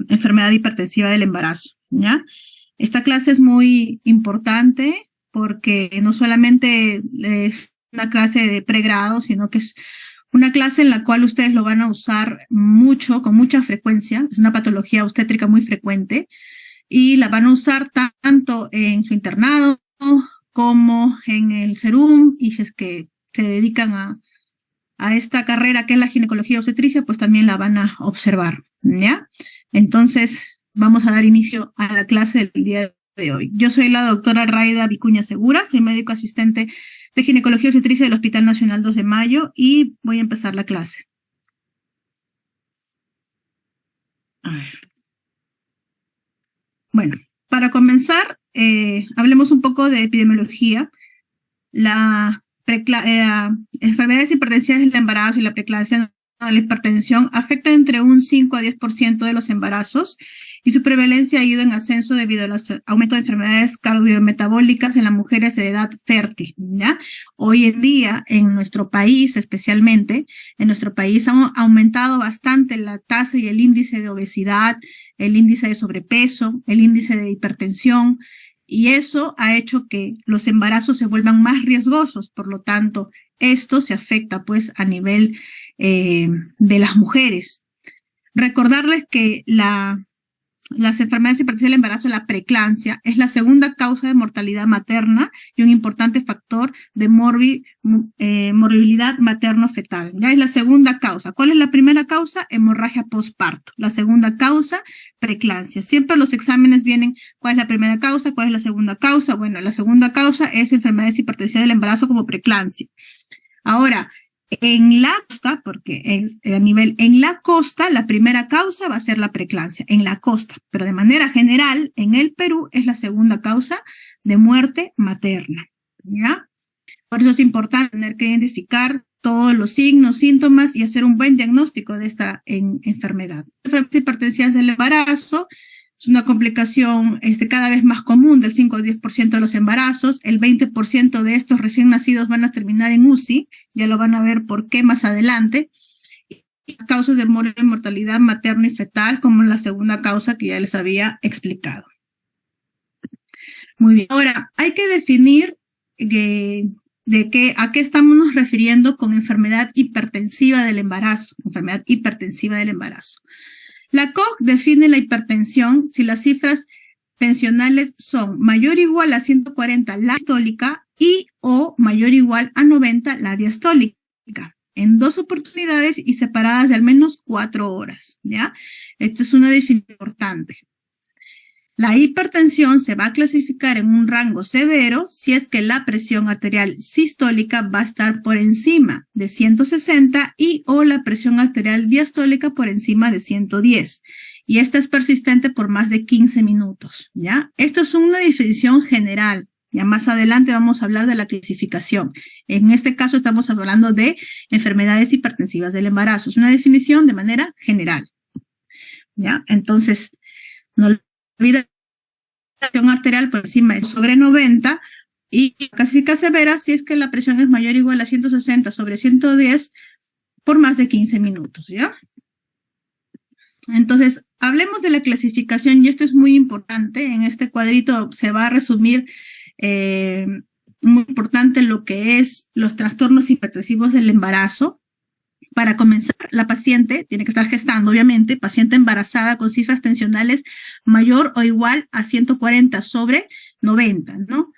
enfermedad hipertensiva del embarazo, ¿ya? Esta clase es muy importante porque no solamente es una clase de pregrado, sino que es una clase en la cual ustedes lo van a usar mucho, con mucha frecuencia. Es una patología obstétrica muy frecuente y la van a usar tanto en su internado como en el SERUM, y si es que se dedican a esta carrera que es la ginecología obstetricia, pues también la van a observar, ¿ya? Entonces, vamos a dar inicio a la clase del día de hoy. Yo soy la doctora Raida Vicuña Segura, soy médico asistente de ginecología obstetricia del Hospital Nacional 2 de Mayo y voy a empezar la clase. A ver. Bueno, para comenzar, hablemos un poco de epidemiología. La enfermedades hipertensivas del embarazo y la preeclampsia de la hipertensión afectan entre un 5 a 10% de los embarazos y su prevalencia ha ido en ascenso debido al aumento de enfermedades cardiometabólicas en las mujeres de edad fértil, ¿ya? Hoy en día, en nuestro país especialmente, en nuestro país han aumentado bastante la tasa y el índice de obesidad, el índice de sobrepeso, el índice de hipertensión, y eso ha hecho que los embarazos se vuelvan más riesgosos. Por lo tanto, esto se afecta pues a nivel de las mujeres. Recordarles que las enfermedades hipertensivas del embarazo, la preeclampsia, es la segunda causa de mortalidad materna y un importante factor de morbilidad materno-fetal. Ya es la segunda causa. ¿Cuál es la primera causa? Hemorragia postparto. La segunda causa, preeclampsia. Siempre los exámenes vienen, ¿cuál es la primera causa? ¿Cuál es la segunda causa? Bueno, la segunda causa es enfermedades hipertensivas del embarazo como preeclampsia. Ahora, en la costa, porque es a nivel en la costa, la primera causa va a ser la preeclampsia, en la costa, pero de manera general, en el Perú es la segunda causa de muerte materna, ¿ya? Por eso es importante tener que identificar todos los signos, síntomas y hacer un buen diagnóstico de esta enfermedad. Enfermedades hipertensivas del embarazo es una complicación cada vez más común, del 5 al 10% de los embarazos. El 20% de estos recién nacidos van a terminar en UCI, ya lo van a ver por qué más adelante. Las causas de mortalidad materna y fetal como la segunda causa que ya les había explicado. Muy bien, ahora hay que definir a qué estamos nos refiriendo con enfermedad hipertensiva del embarazo, enfermedad hipertensiva del embarazo. La COG define la hipertensión si las cifras tensionales son mayor o igual a 140 la sistólica y o mayor o igual a 90 la diastólica, en 2 oportunidades y separadas de al menos 4 horas, ¿ya? Esto es una definición importante. La hipertensión se va a clasificar en un rango severo si es que la presión arterial sistólica va a estar por encima de 160 y o la presión arterial diastólica por encima de 110. Y esta es persistente por más de 15 minutos, ¿ya? Esto es una definición general. Ya más adelante vamos a hablar de la clasificación. En este caso estamos hablando de enfermedades hipertensivas del embarazo. Es una definición de manera general, ¿ya? Entonces, no olviden la presión arterial por encima de sobre 90 y clasifica severa si es que la presión es mayor o igual a 160 sobre 110 por más de 15 minutos, ¿ya? Entonces, hablemos de la clasificación y esto es muy importante. En este cuadrito se va a resumir muy importante lo que es los trastornos hipertensivos del embarazo. Para comenzar, la paciente tiene que estar gestando, obviamente, paciente embarazada con cifras tensionales mayor o igual a 140 sobre 90, ¿no?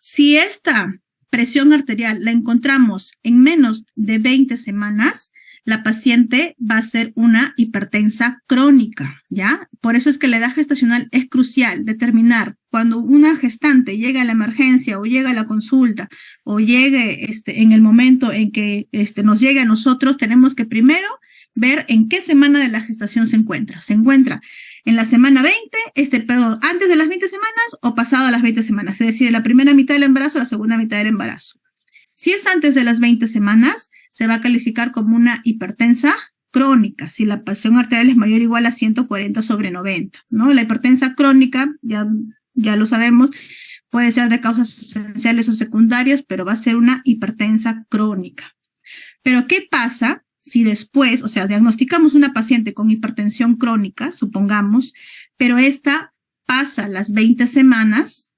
Si esta presión arterial la encontramos en menos de 20 semanas, la paciente va a ser una hipertensa crónica, ¿ya? Por eso es que la edad gestacional es crucial, determinar cuando una gestante llega a la emergencia o llega a la consulta o llegue en el momento en que nos llegue a nosotros, tenemos que primero ver en qué semana de la gestación se encuentra. ¿Se encuentra en la semana 20, perdón, antes de las 20 semanas o pasado las 20 semanas? Es decir, en la primera mitad del embarazo o la segunda mitad del embarazo. Si es antes de las 20 semanas, se va a calificar como una hipertensa crónica, si la presión arterial es mayor o igual a 140 sobre 90, ¿no? La hipertensa crónica, ya lo sabemos, puede ser de causas esenciales o secundarias, pero va a ser una hipertensa crónica. Pero, ¿qué pasa si después, o sea, diagnosticamos una paciente con hipertensión crónica, supongamos, pero esta pasa las 20 semanas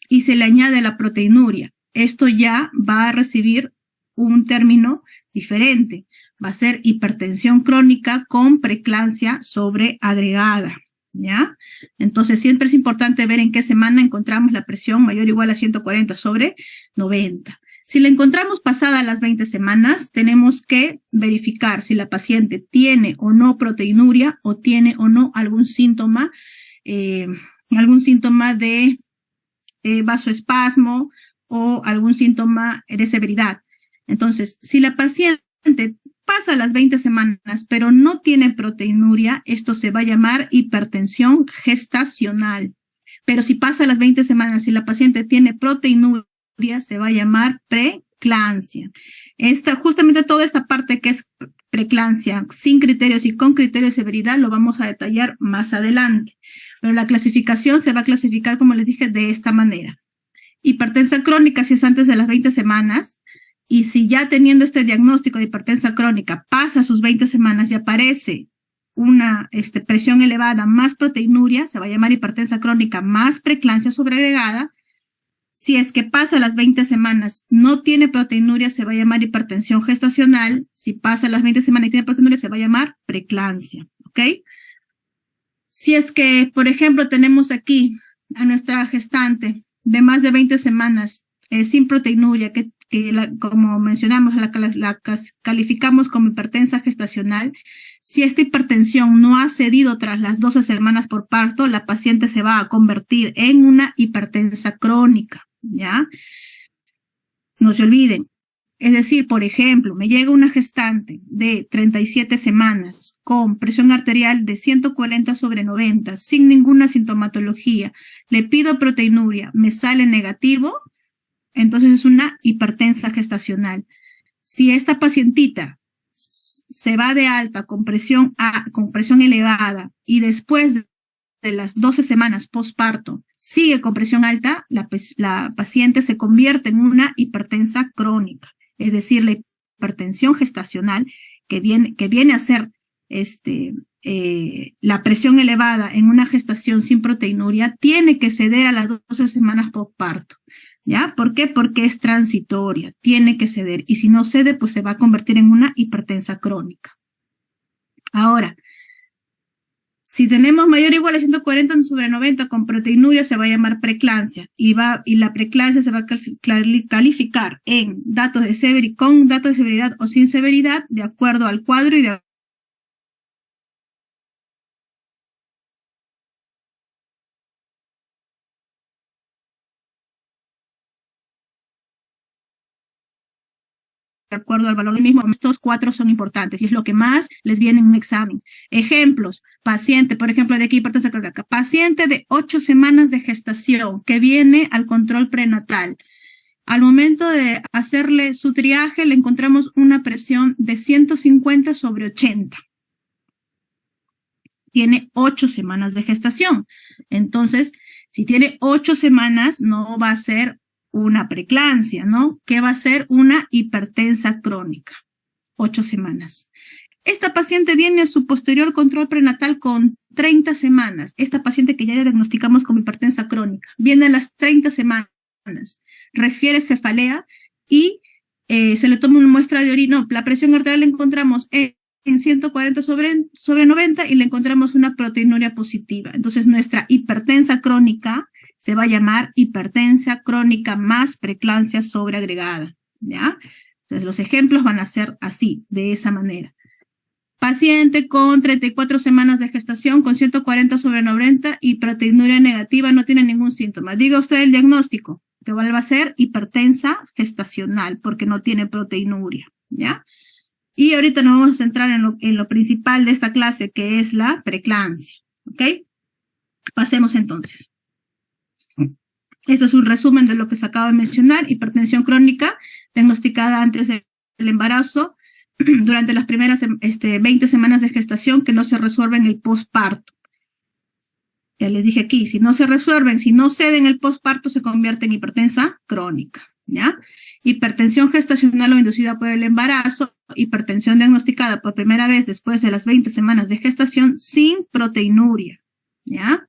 y se le añade la proteinuria, esto ya va a recibir un término diferente. Va a ser hipertensión crónica con preeclampsia sobreagregada, ¿ya? Entonces siempre es importante ver en qué semana encontramos la presión mayor o igual a 140/90. Si la encontramos pasada las 20 semanas, tenemos que verificar si la paciente tiene o no proteinuria o tiene o no algún síntoma de vasoespasmo o algún síntoma de severidad. Entonces, si la paciente pasa las 20 semanas, pero no tiene proteinuria, esto se va a llamar hipertensión gestacional. Pero si pasa las 20 semanas y la paciente tiene proteinuria, se va a llamar preeclampsia. Justamente toda esta parte que es preeclampsia, sin criterios y con criterios de severidad, lo vamos a detallar más adelante. Pero la clasificación se va a clasificar, como les dije, de esta manera. Hipertensa crónica si es antes de las 20 semanas, y si ya teniendo este diagnóstico de hipertensa crónica pasa sus 20 semanas y aparece una presión elevada más proteinuria, se va a llamar hipertensa crónica más preeclampsia sobreagregada. Si es que pasa las 20 semanas, no tiene proteinuria, se va a llamar hipertensión gestacional. Si pasa las 20 semanas y tiene proteinuria, se va a llamar preeclampsia, ¿ok? Si es que, por ejemplo, tenemos aquí a nuestra gestante de más de 20 semanas sin proteinuria, como mencionamos, la calificamos como hipertensa gestacional. Si esta hipertensión no ha cedido tras las 12 semanas por parto, la paciente se va a convertir en una hipertensa crónica, ¿ya? No se olviden. Es decir, por ejemplo, me llega una gestante de 37 semanas con presión arterial de 140/90, sin ninguna sintomatología, le pido proteinuria, me sale negativo, entonces es una hipertensa gestacional. Si esta pacientita se va de alta con presión elevada y después de las 12 semanas postparto sigue con presión alta, la paciente se convierte en una hipertensa crónica. Es decir, la hipertensión gestacional que viene a ser la presión elevada en una gestación sin proteinuria tiene que ceder a las 12 semanas postparto. ¿Ya? ¿Por qué? Porque es transitoria, tiene que ceder, y si no cede, pues se va a convertir en una hipertensa crónica. Ahora, si tenemos mayor o igual a 140/90 con proteinuria, se va a llamar preeclampsia, y la preeclampsia se va a calificar en con datos de severidad o sin severidad, de acuerdo al cuadro y de acuerdo al valor del mismo. Estos 4 son importantes y es lo que más les viene en un examen. Ejemplos: paciente, por ejemplo, de aquí hipertensa crónica, paciente de 8 semanas de gestación que viene al control prenatal. Al momento de hacerle su triaje, le encontramos una presión de 150/80. Tiene 8 semanas de gestación. Entonces, si tiene 8 semanas, no va a ser una preeclampsia, ¿no? Que va a ser una hipertensa crónica. 8 semanas. Esta paciente viene a su posterior control prenatal con 30 semanas. Esta paciente que ya diagnosticamos como hipertensa crónica, viene a las 30 semanas, refiere cefalea y se le toma una muestra de orina. La presión arterial la encontramos en 140/90 y le encontramos una proteinuria positiva. Entonces, nuestra hipertensa crónica se va a llamar hipertensa crónica más preeclampsia sobreagregada, ¿ya? Entonces, los ejemplos van a ser así, de esa manera. Paciente con 34 semanas de gestación, con 140/90 y proteinuria negativa, no tiene ningún síntoma. Diga usted el diagnóstico, que va a ser hipertensa gestacional, porque no tiene proteinuria, ¿ya? Y ahorita nos vamos a centrar en lo principal de esta clase, que es la preeclampsia, ¿ok? Pasemos entonces. Esto es un resumen de lo que se acaba de mencionar: hipertensión crónica diagnosticada antes del embarazo, durante las primeras 20 semanas de gestación, que no se resuelve en el postparto. Ya les dije aquí, si no se resuelven, si no ceden el postparto, se convierte en hipertensa crónica, ¿ya? Hipertensión gestacional o inducida por el embarazo, hipertensión diagnosticada por primera vez después de las 20 semanas de gestación sin proteinuria, ¿ya?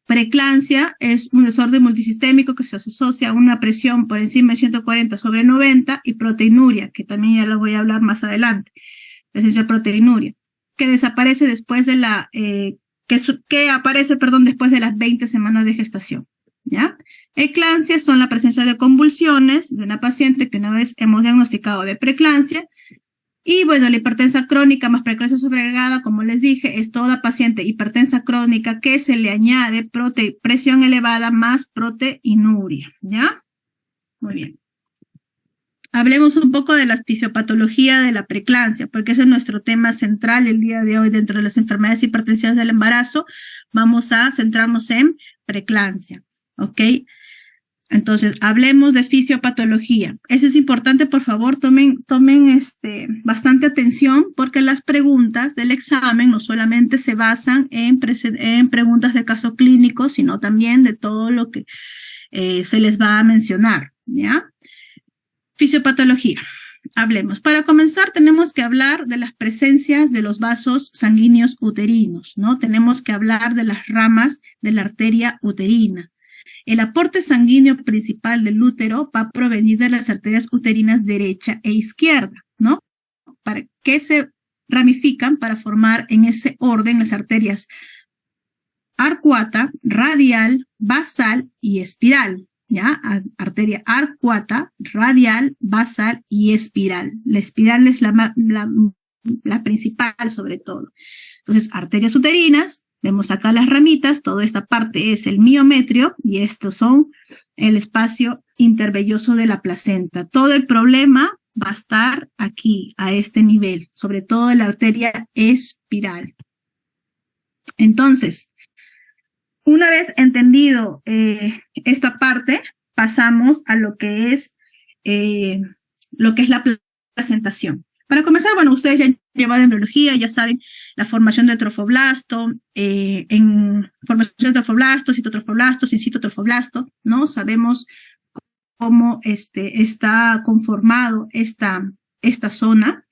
Preeclampsia es un desorden multisistémico que se asocia a una presión por encima de 140/90 y proteinuria, que también ya lo voy a hablar más adelante, presencia de proteinuria, que desaparece después de que aparece, después de las 20 semanas de gestación, ¿ya? Eclampsia son la presencia de convulsiones de una paciente que una vez hemos diagnosticado de preeclampsia. Y bueno, la hipertensa crónica más preeclampsia sobreagregada, como les dije, es toda paciente hipertensa crónica que se le añade presión elevada más proteinuria, ¿ya? Muy bien. Hablemos un poco de la fisiopatología de la preeclampsia, porque ese es nuestro tema central el día de hoy dentro de las enfermedades hipertensivas del embarazo. Vamos a centrarnos en preeclampsia, ¿ok? Entonces, hablemos de fisiopatología. Eso es importante, por favor, tomen bastante atención, porque las preguntas del examen no solamente se basan en preguntas de caso clínico, sino también de todo lo que se les va a mencionar, ¿ya? Fisiopatología. Hablemos. Para comenzar, tenemos que hablar de las presencias de los vasos sanguíneos uterinos, ¿no? Tenemos que hablar de las ramas de la arteria uterina. El aporte sanguíneo principal del útero va a provenir de las arterias uterinas derecha e izquierda, ¿no? Para que se ramifican para formar en ese orden las arterias arcuata, radial, basal y espiral, ¿ya? Arteria arcuata, radial, basal y espiral. La espiral es la principal sobre todo. Entonces, arterias uterinas. Vemos acá las ramitas, toda esta parte es el miometrio y estos son el espacio intervelloso de la placenta. Todo el problema va a estar aquí, a este nivel, sobre todo en la arteria espiral. Entonces, una vez entendido esta parte, pasamos a lo que es la placentación. Para comenzar, bueno, ustedes ya han llevado embriología, ya saben la formación del trofoblasto, en formación de trofoblasto, citotrofoblasto, sin citotrofoblasto, ¿no? Sabemos cómo está conformado esta zona.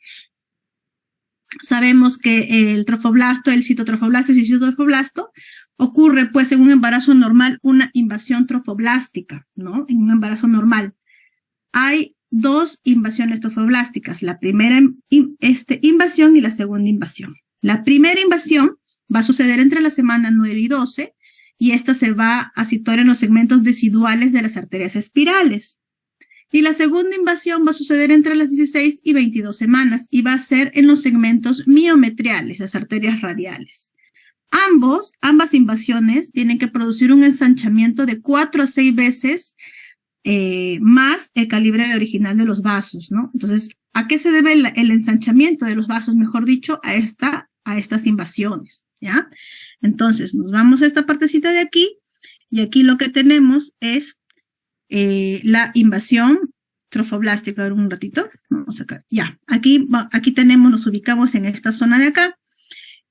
Sabemos que el trofoblasto, el citotrofoblasto y el citotrofoblasto ocurre, pues, en un embarazo normal, una invasión trofoblástica, ¿no? En un embarazo normal. Hay dos invasiones trofoblásticas, la primera invasión y la segunda invasión. La primera invasión va a suceder entre la semana 9 y 12 y esta se va a situar en los segmentos deciduales de las arterias espirales. Y la segunda invasión va a suceder entre las 16 y 22 semanas y va a ser en los segmentos miometriales, las arterias radiales. Ambas invasiones tienen que producir un ensanchamiento de 4 a 6 veces más el calibre original de los vasos, ¿no? Entonces, ¿a qué se debe el ensanchamiento de los vasos, mejor dicho? A estas invasiones, ¿ya? Entonces, nos vamos a esta partecita de aquí, y aquí lo que tenemos es la invasión trofoblástica. A ver, un ratito, vamos acá, ya, aquí nos ubicamos en esta zona de acá,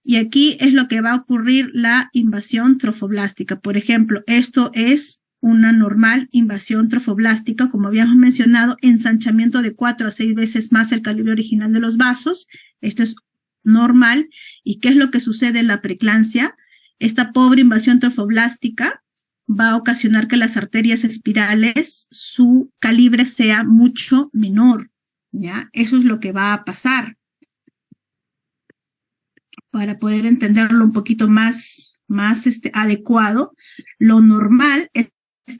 y aquí es lo que va a ocurrir la invasión trofoblástica. Por ejemplo, esto es una normal invasión trofoblástica, como habíamos mencionado, ensanchamiento de 4 a 6 veces más el calibre original de los vasos. Esto es normal. ¿Y qué es lo que sucede en la preeclampsia? Esta pobre invasión trofoblástica va a ocasionar que las arterias espirales, su calibre sea mucho menor, ¿ya? Eso es lo que va a pasar. Para poder entenderlo un poquito más adecuado, lo normal es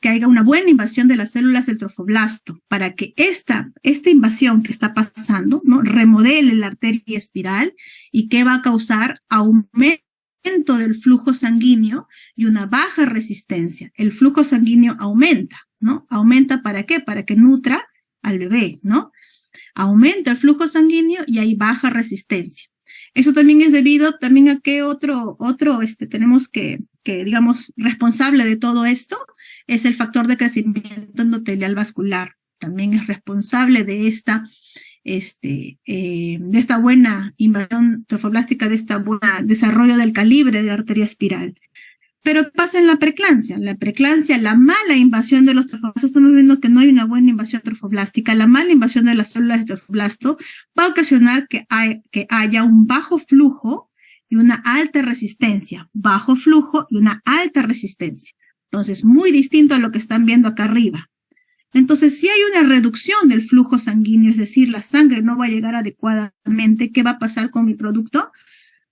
que haya una buena invasión de las células del trofoblasto para que esta invasión que está pasando, ¿no?, remodele la arteria espiral y que va a causar aumento del flujo sanguíneo y una baja resistencia. El flujo sanguíneo aumenta, ¿no? ¿Aumenta para qué? Para que nutra al bebé, ¿no? Aumenta el flujo sanguíneo y hay baja resistencia. Eso también es debido también a que tenemos que digamos, responsable de todo esto es el factor de crecimiento endotelial vascular. También es responsable de esta buena invasión trofoblástica, de esta buena desarrollo del calibre de arteria espiral. Pero ¿qué pasa en la preeclampsia? La preeclampsia, la mala invasión de los trofoblastos, estamos viendo que no hay una buena invasión trofoblástica, la mala invasión de las células de trofoblasto va a ocasionar que haya un bajo flujo y una alta resistencia, bajo flujo y una alta resistencia. Entonces, muy distinto a lo que están viendo acá arriba. Entonces, si hay una reducción del flujo sanguíneo, es decir, la sangre no va a llegar adecuadamente, ¿qué va a pasar con mi producto?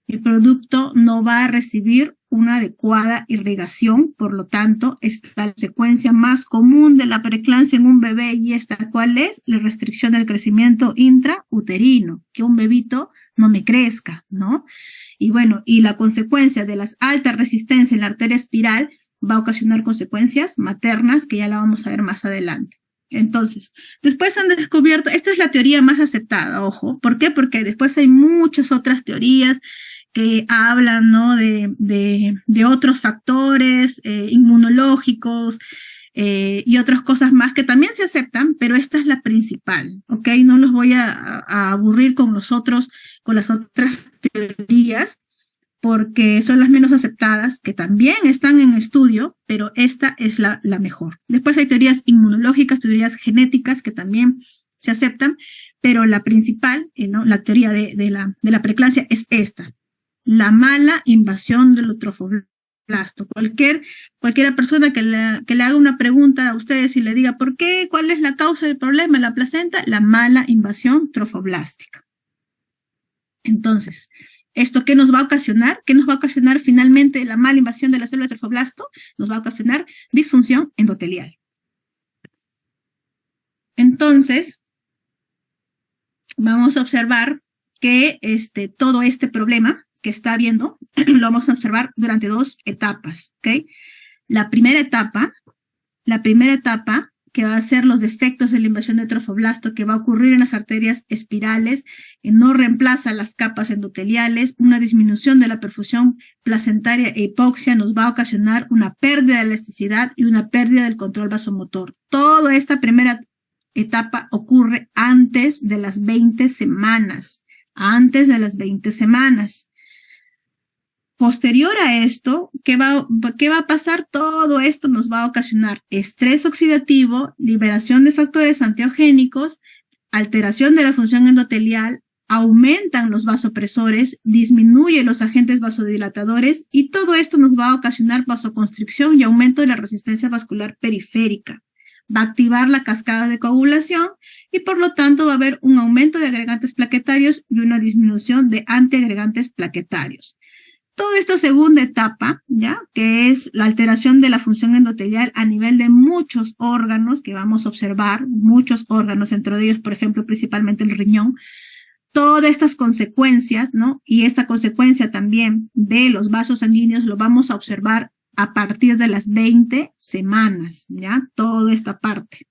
El producto no va a recibir una adecuada irrigación, por lo tanto, esta es la secuencia más común de la preeclampsia en un bebé y esta, ¿cuál es? La restricción del crecimiento intrauterino, que un bebito no me crezca, ¿no? Y bueno, y la consecuencia de las altas resistencias en la arteria espiral va a ocasionar consecuencias maternas, que ya la vamos a ver más adelante. Entonces, después han descubierto, esta es la teoría más aceptada, ojo, ¿por qué? Porque después hay muchas otras teorías que hablan, ¿no?, de otros factores inmunológicos y otras cosas más que también se aceptan, pero esta es la principal, ¿ok? No los voy a aburrir con las otras teorías, porque son las menos aceptadas, que también están en estudio, pero esta es la mejor. Después hay teorías inmunológicas, teorías genéticas que también se aceptan, pero la principal, ¿no?, la teoría de la preeclampsia es esta. La mala invasión del trofoblasto. Cualquiera persona que le haga una pregunta a ustedes y le diga ¿por qué? ¿Cuál es la causa del problema en la placenta? La mala invasión trofoblástica. Entonces, ¿esto qué nos va a ocasionar? ¿Qué nos va a ocasionar finalmente la mala invasión de la célula de trofoblasto? Nos va a ocasionar disfunción endotelial. Entonces, vamos a observar que todo este problema que está habiendo, lo vamos a observar durante 2 etapas, ¿ok? La primera etapa, que va a ser los defectos de la invasión de trofoblasto, que va a ocurrir en las arterias espirales, no reemplaza las capas endoteliales, una disminución de la perfusión placentaria e hipoxia nos va a ocasionar una pérdida de elasticidad y una pérdida del control vasomotor. Toda esta primera etapa ocurre antes de las 20 semanas, antes de las 20 semanas. Posterior a esto, ¿qué va a pasar? Todo esto nos va a ocasionar estrés oxidativo, liberación de factores antiogénicos, alteración de la función endotelial, aumentan los vasopresores, disminuye los agentes vasodilatadores y todo esto nos va a ocasionar vasoconstricción y aumento de la resistencia vascular periférica. Va a activar la cascada de coagulación y por lo tanto va a haber un aumento de agregantes plaquetarios y una disminución de antiagregantes plaquetarios. Toda esta segunda etapa, ¿ya?, que es la alteración de la función endotelial a nivel de muchos órganos que vamos a observar, muchos órganos, entre ellos, por ejemplo, principalmente el riñón, todas estas consecuencias, ¿no?, y esta consecuencia también de los vasos sanguíneos lo vamos a observar a partir de las 20 semanas, ¿ya?, toda esta parte.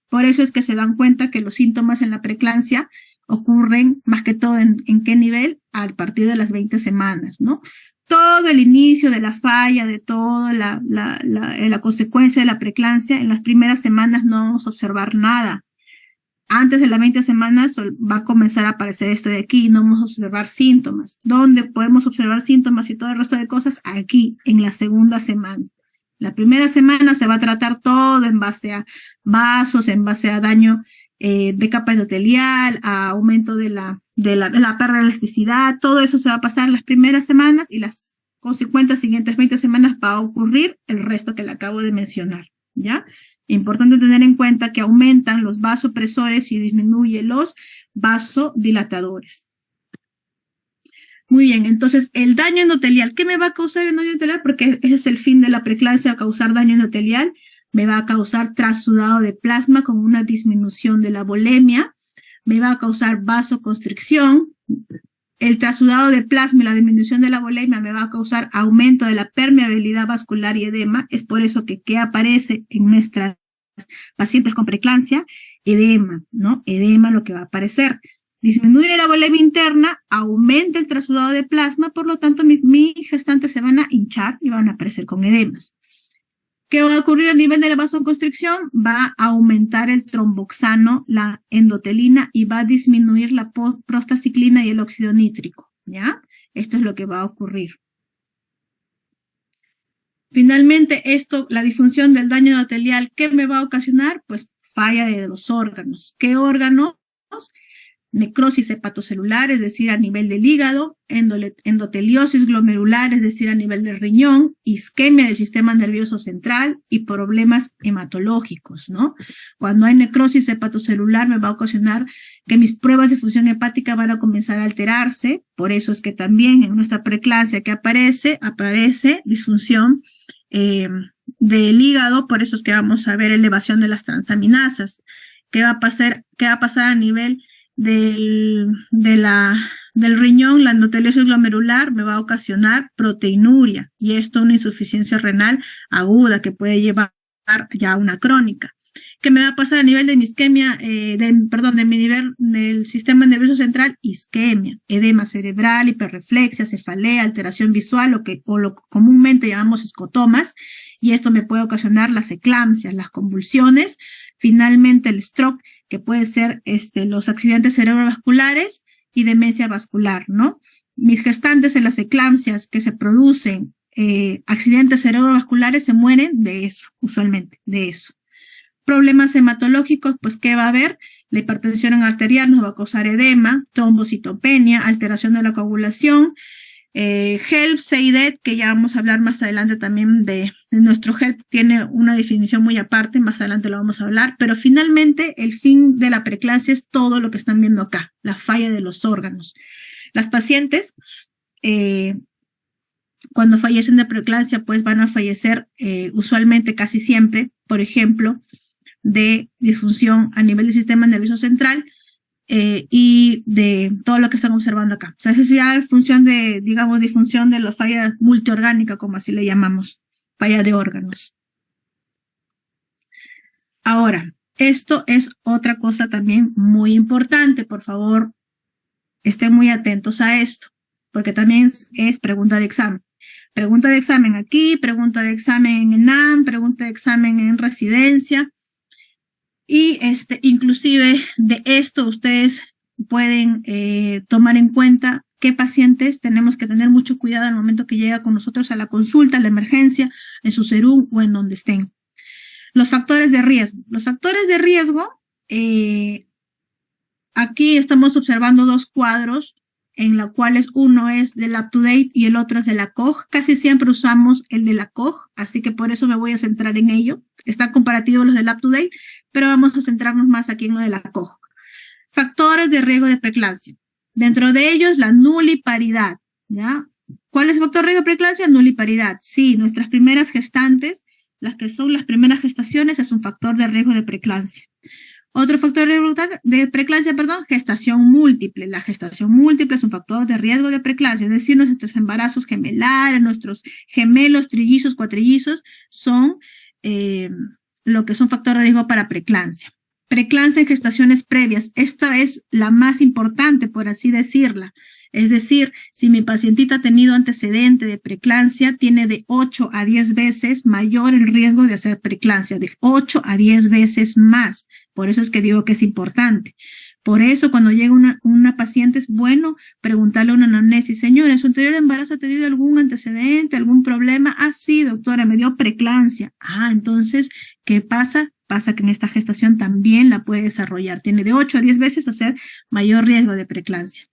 Por eso es que se dan cuenta que los síntomas en la preeclampsia ocurren más que todo en qué nivel, a partir de las 20 semanas, ¿no? Todo el inicio de la falla, de toda la consecuencia de la preeclampsia, en las primeras semanas no vamos a observar nada. Antes de las 20 semanas va a comenzar a aparecer esto de aquí, no vamos a observar síntomas. ¿Dónde podemos observar síntomas y todo el resto de cosas? Aquí, en la segunda semana. La primera semana se va a tratar todo en base a vasos, en base a daño de capa endotelial, a aumento de la pérdida de elasticidad, todo eso se va a pasar las primeras semanas y las consecuentes siguientes 20 semanas va a ocurrir el resto que le acabo de mencionar, ¿ya? Importante tener en cuenta que aumentan los vasopresores y disminuye los vasodilatadores. Muy bien, entonces el daño endotelial, ¿qué me va a causar el daño endotelial? Porque ese es el fin de la preeclampsia, causar daño endotelial. Me va a causar trasudado de plasma con una disminución de la volemia, me va a causar vasoconstricción, el trasudado de plasma y la disminución de la volemia me va a causar aumento de la permeabilidad vascular y edema, es por eso que aparece en nuestras pacientes con preeclampsia, edema, ¿no? Edema lo que va a aparecer. Disminuye la volemia interna, aumenta el trasudado de plasma, por lo tanto mis gestantes se van a hinchar y van a aparecer con edemas. ¿Qué va a ocurrir a nivel de la vasoconstricción? Va a aumentar el tromboxano, la endotelina y va a disminuir la prostaciclina y el óxido nítrico, ¿ya? Esto es lo que va a ocurrir. Finalmente, la disfunción del daño endotelial, ¿qué me va a ocasionar? Pues falla de los órganos. ¿Qué órganos? Necrosis hepatocelular, es decir, a nivel del hígado, endoteliosis glomerular, es decir, a nivel del riñón, isquemia del sistema nervioso central y problemas hematológicos, ¿no? Cuando hay necrosis hepatocelular me va a ocasionar que mis pruebas de función hepática van a comenzar a alterarse, por eso es que también en nuestra preeclampsia que aparece disfunción del hígado, por eso es que vamos a ver elevación de las transaminasas. ¿Qué va a pasar a nivel del riñón? La endoteliosis glomerular me va a ocasionar proteinuria y esto una insuficiencia renal aguda que puede llevar ya a una crónica. ¿Qué me va a pasar a nivel de mi isquemia, de mi nivel del sistema nervioso central? Isquemia, edema cerebral, hiperreflexia, cefalea, alteración visual, lo que comúnmente llamamos escotomas, y esto me puede ocasionar las eclampsias, las convulsiones, finalmente el stroke, que puede ser los accidentes cerebrovasculares y demencia vascular, ¿no? Mis gestantes en las eclampsias que se producen, accidentes cerebrovasculares, se mueren de eso, usualmente, de eso. Problemas hematológicos, pues, ¿qué va a haber? La hipertensión arterial nos va a causar edema, trombocitopenia, alteración de la coagulación, HELP, CIDED, que ya vamos a hablar más adelante también de nuestro HELP, tiene una definición muy aparte, más adelante lo vamos a hablar, pero finalmente el fin de la preeclampsia es todo lo que están viendo acá, la falla de los órganos. Las pacientes, cuando fallecen de preeclampsia, pues van a fallecer usualmente casi siempre, por ejemplo, de disfunción a nivel del sistema nervioso central y de todo lo que están observando acá. O sea, esa es ya función de, digamos, disfunción de la falla multiorgánica, como así le llamamos, falla de órganos. Ahora, esto es otra cosa también muy importante, por favor, estén muy atentos a esto, porque también es pregunta de examen. Pregunta de examen aquí, pregunta de examen en ENAM, pregunta de examen en residencia. Y inclusive de esto ustedes pueden tomar en cuenta qué pacientes tenemos que tener mucho cuidado al momento que llega con nosotros a la consulta, a la emergencia, en su SERUM o en donde estén. Los factores de riesgo. Los factores de riesgo, aquí estamos observando dos cuadros en los cuales uno es del UpToDate y el otro es de la COG. Casi siempre usamos el de la COG, así que por eso me voy a centrar en ello. Están comparativos los del UpToDate, pero vamos a centrarnos más aquí en lo de la COG. Factores de riesgo de preeclampsia. Dentro de ellos, la nuliparidad, ¿ya? ¿Cuál es el factor de riesgo de preeclampsia? Nuliparidad. Sí, nuestras primeras gestantes, las que son las primeras gestaciones, es un factor de riesgo de preeclampsia. Otro factor de preeclampsia, gestación múltiple. La gestación múltiple es un factor de riesgo de preeclampsia, es decir, nuestros embarazos gemelares, nuestros gemelos, trillizos, cuatrillizos, son lo que son factores de riesgo para preeclampsia. Preeclampsia en gestaciones previas, esta es la más importante, por así decirla. Es decir, si mi pacientita ha tenido antecedente de preeclampsia, tiene de 8 a 10 veces mayor el riesgo de hacer preeclampsia, de 8 a 10 veces más. Por eso es que digo que es importante. Por eso, cuando llega una paciente, es bueno preguntarle a una anamnesis: señora, ¿en su anterior embarazo ha tenido algún antecedente, algún problema? Ah, sí, doctora, me dio preeclampsia. Ah, entonces, ¿qué pasa? Pasa que en esta gestación también la puede desarrollar. Tiene de 8 a 10 veces hacer mayor riesgo de preeclampsia.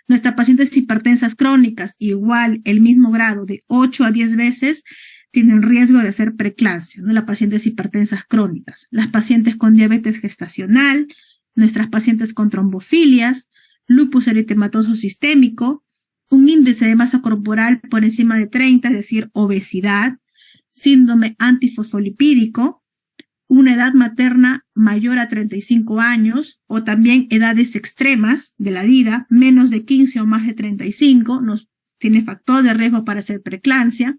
Nuestras pacientes hipertensas crónicas, igual, el mismo grado, de 8 a 10 veces, tienen riesgo de hacer preeclampsia, ¿no? Las pacientes hipertensas crónicas. Las pacientes con diabetes gestacional, nuestras pacientes con trombofilias, lupus eritematoso sistémico, un índice de masa corporal por encima de 30, es decir, obesidad, síndrome antifosfolipídico, una edad materna mayor a 35 años o también edades extremas de la vida, menos de 15 o más de 35, tiene factor de riesgo para hacer preeclampsia,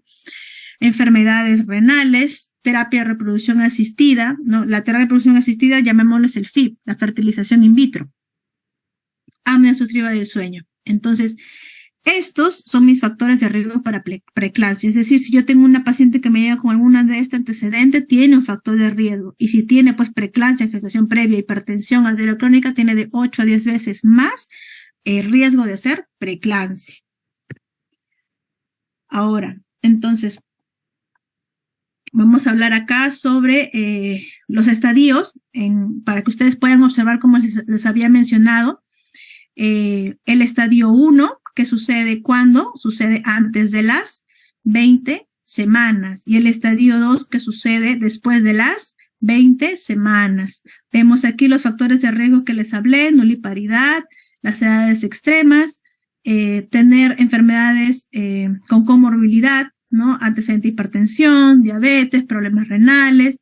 enfermedades renales, terapia de reproducción asistida, ¿no? La terapia de reproducción asistida, llamémosles el FIP, la fertilización in vitro, apnea obstructiva del sueño. Entonces, estos son mis factores de riesgo para preeclampsia. Es decir, si yo tengo una paciente que me llega con alguna de este antecedente, tiene un factor de riesgo. Y si tiene, pues, preeclampsia, gestación previa, hipertensión arteriocrónica, tiene de 8 a 10 veces más riesgo de hacer preeclampsia. Ahora, entonces, vamos a hablar acá sobre los estadios, para que ustedes puedan observar como les había mencionado. El estadio 1, que sucede cuando sucede antes de las 20 semanas, y el estadio 2, que sucede después de las 20 semanas. Vemos aquí los factores de riesgo que les hablé: nuliparidad, las edades extremas, tener enfermedades con comorbilidad, ¿no? Antecedente de hipertensión, diabetes, problemas renales,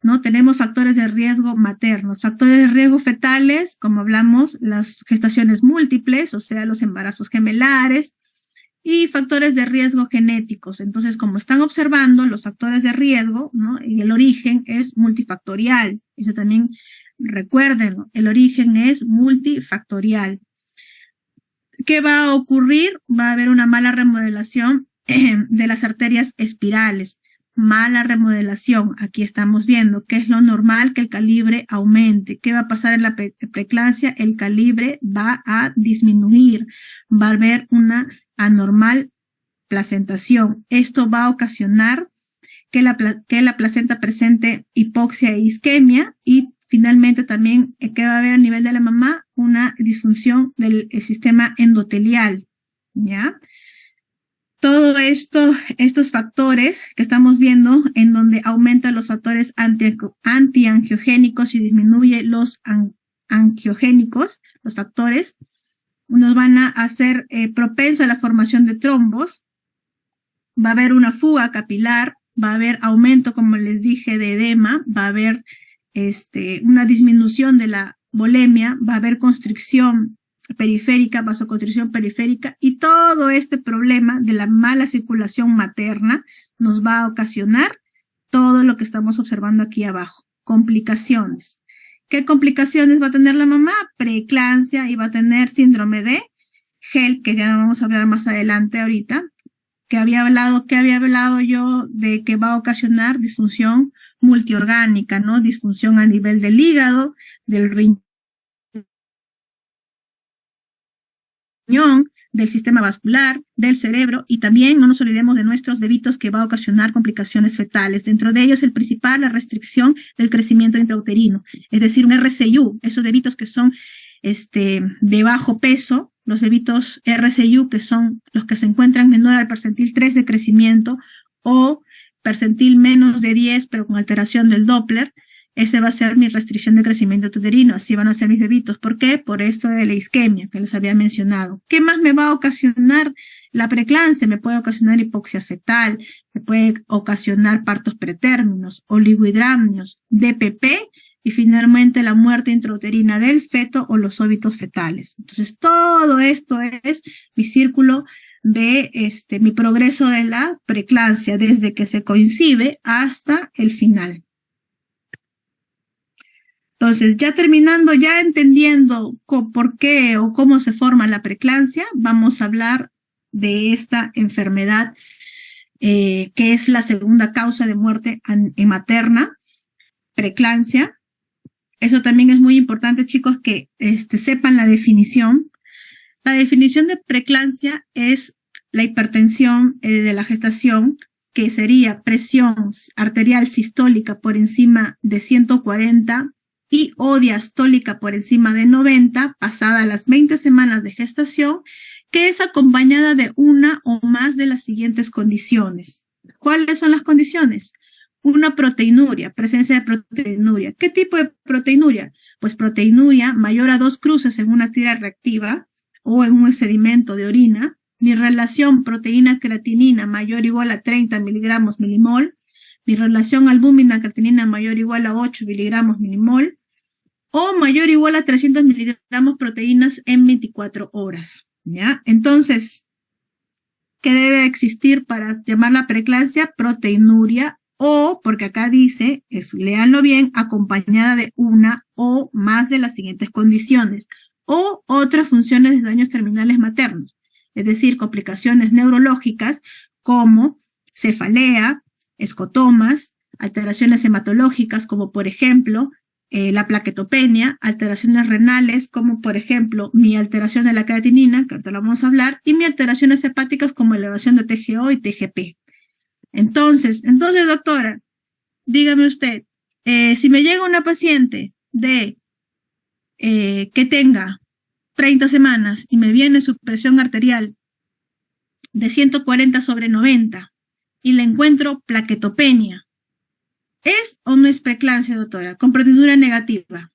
¿no? Tenemos factores de riesgo maternos, factores de riesgo fetales, como hablamos, las gestaciones múltiples, o sea, los embarazos gemelares, y factores de riesgo genéticos. Entonces, como están observando, los factores de riesgo, ¿no? Y el origen es multifactorial. Eso también recuérdenlo, el origen es multifactorial. ¿Qué va a ocurrir? Va a haber una mala remodelación de las arterias espirales. Mala remodelación. Aquí estamos viendo que es lo normal que el calibre aumente. ¿Qué va a pasar en la preeclampsia? El calibre va a disminuir. Va a haber una anormal placentación. Esto va a ocasionar que la placenta presente hipoxia e isquemia, y finalmente también que va a haber a nivel de la mamá una disfunción del sistema endotelial, ¿ya? Todo esto, estos factores que estamos viendo, en donde aumentan los factores antiangiogénicos y disminuye los angiogénicos, los factores, nos van a hacer propensa a la formación de trombos. Va a haber una fuga capilar, va a haber aumento, como les dije, de edema, va a haber una disminución de la volemia, va a haber constricción periférica, vasoconstricción periférica, y todo este problema de la mala circulación materna nos va a ocasionar todo lo que estamos observando aquí abajo. Complicaciones. ¿Qué complicaciones va a tener la mamá? Preeclampsia, y va a tener síndrome de HELP, que ya vamos a hablar más adelante ahorita, que había hablado yo de que va a ocasionar disfunción multiorgánica, ¿no? Disfunción a nivel del hígado, del riñón, del sistema vascular, del cerebro, y también no nos olvidemos de nuestros bebitos, que va a ocasionar complicaciones fetales. Dentro de ellos, el principal, la restricción del crecimiento intrauterino, es decir, un RCU, esos bebitos que son de bajo peso, los bebitos RCU, que son los que se encuentran menor al percentil 3 de crecimiento, o percentil menos de 10, pero con alteración del Doppler. Ese va a ser mi restricción de crecimiento uterino. Así van a ser mis bebitos. ¿Por qué? Por esto de la isquemia que les había mencionado. ¿Qué más me va a ocasionar la preeclampsia? Me puede ocasionar hipoxia fetal, me puede ocasionar partos pretérminos, oligohidramnios, DPP, y finalmente la muerte intrauterina del feto o los óbitos fetales. Entonces, todo esto es mi círculo de mi progreso de la preeclampsia, desde que se concibe hasta el final. Entonces, ya terminando, ya entendiendo por qué o cómo se forma la preeclampsia, vamos a hablar de esta enfermedad que es la segunda causa de muerte materna, preeclampsia. Eso también es muy importante, chicos, que sepan la definición. La definición de preeclampsia es la hipertensión de la gestación, que sería presión arterial sistólica por encima de 140 y o diastólica por encima de 90, pasada las 20 semanas de gestación, que es acompañada de una o más de las siguientes condiciones. ¿Cuáles son las condiciones? Una proteinuria, presencia de proteinuria. ¿Qué tipo de proteinuria? Pues proteinuria mayor a 2 cruces en una tira reactiva o en un sedimento de orina. Mi relación proteína-creatinina mayor o igual a 30 miligramos milimol. Mi relación albúmina-creatinina mayor o igual a 8 miligramos milimol. O mayor o igual a 300 miligramos proteínas en 24 horas. ¿Ya? Entonces, ¿qué debe existir para llamar la preeclampsia? Proteinuria, o, porque acá dice, léanlo bien, acompañada de una o más de las siguientes condiciones, o otras funciones de daños terminales maternos, es decir, complicaciones neurológicas como cefalea, escotomas, alteraciones hematológicas como por ejemplo la plaquetopenia, alteraciones renales como por ejemplo mi alteración de la creatinina, que ahorita lo vamos a hablar, y mi alteraciones hepáticas como elevación de TGO y TGP. Entonces, doctora, dígame usted, si me llega una paciente que tenga 30 semanas y me viene su presión arterial de 140/90 y le encuentro plaquetopenia, ¿es o no es preeclampsia, doctora? Con proteinuria negativa.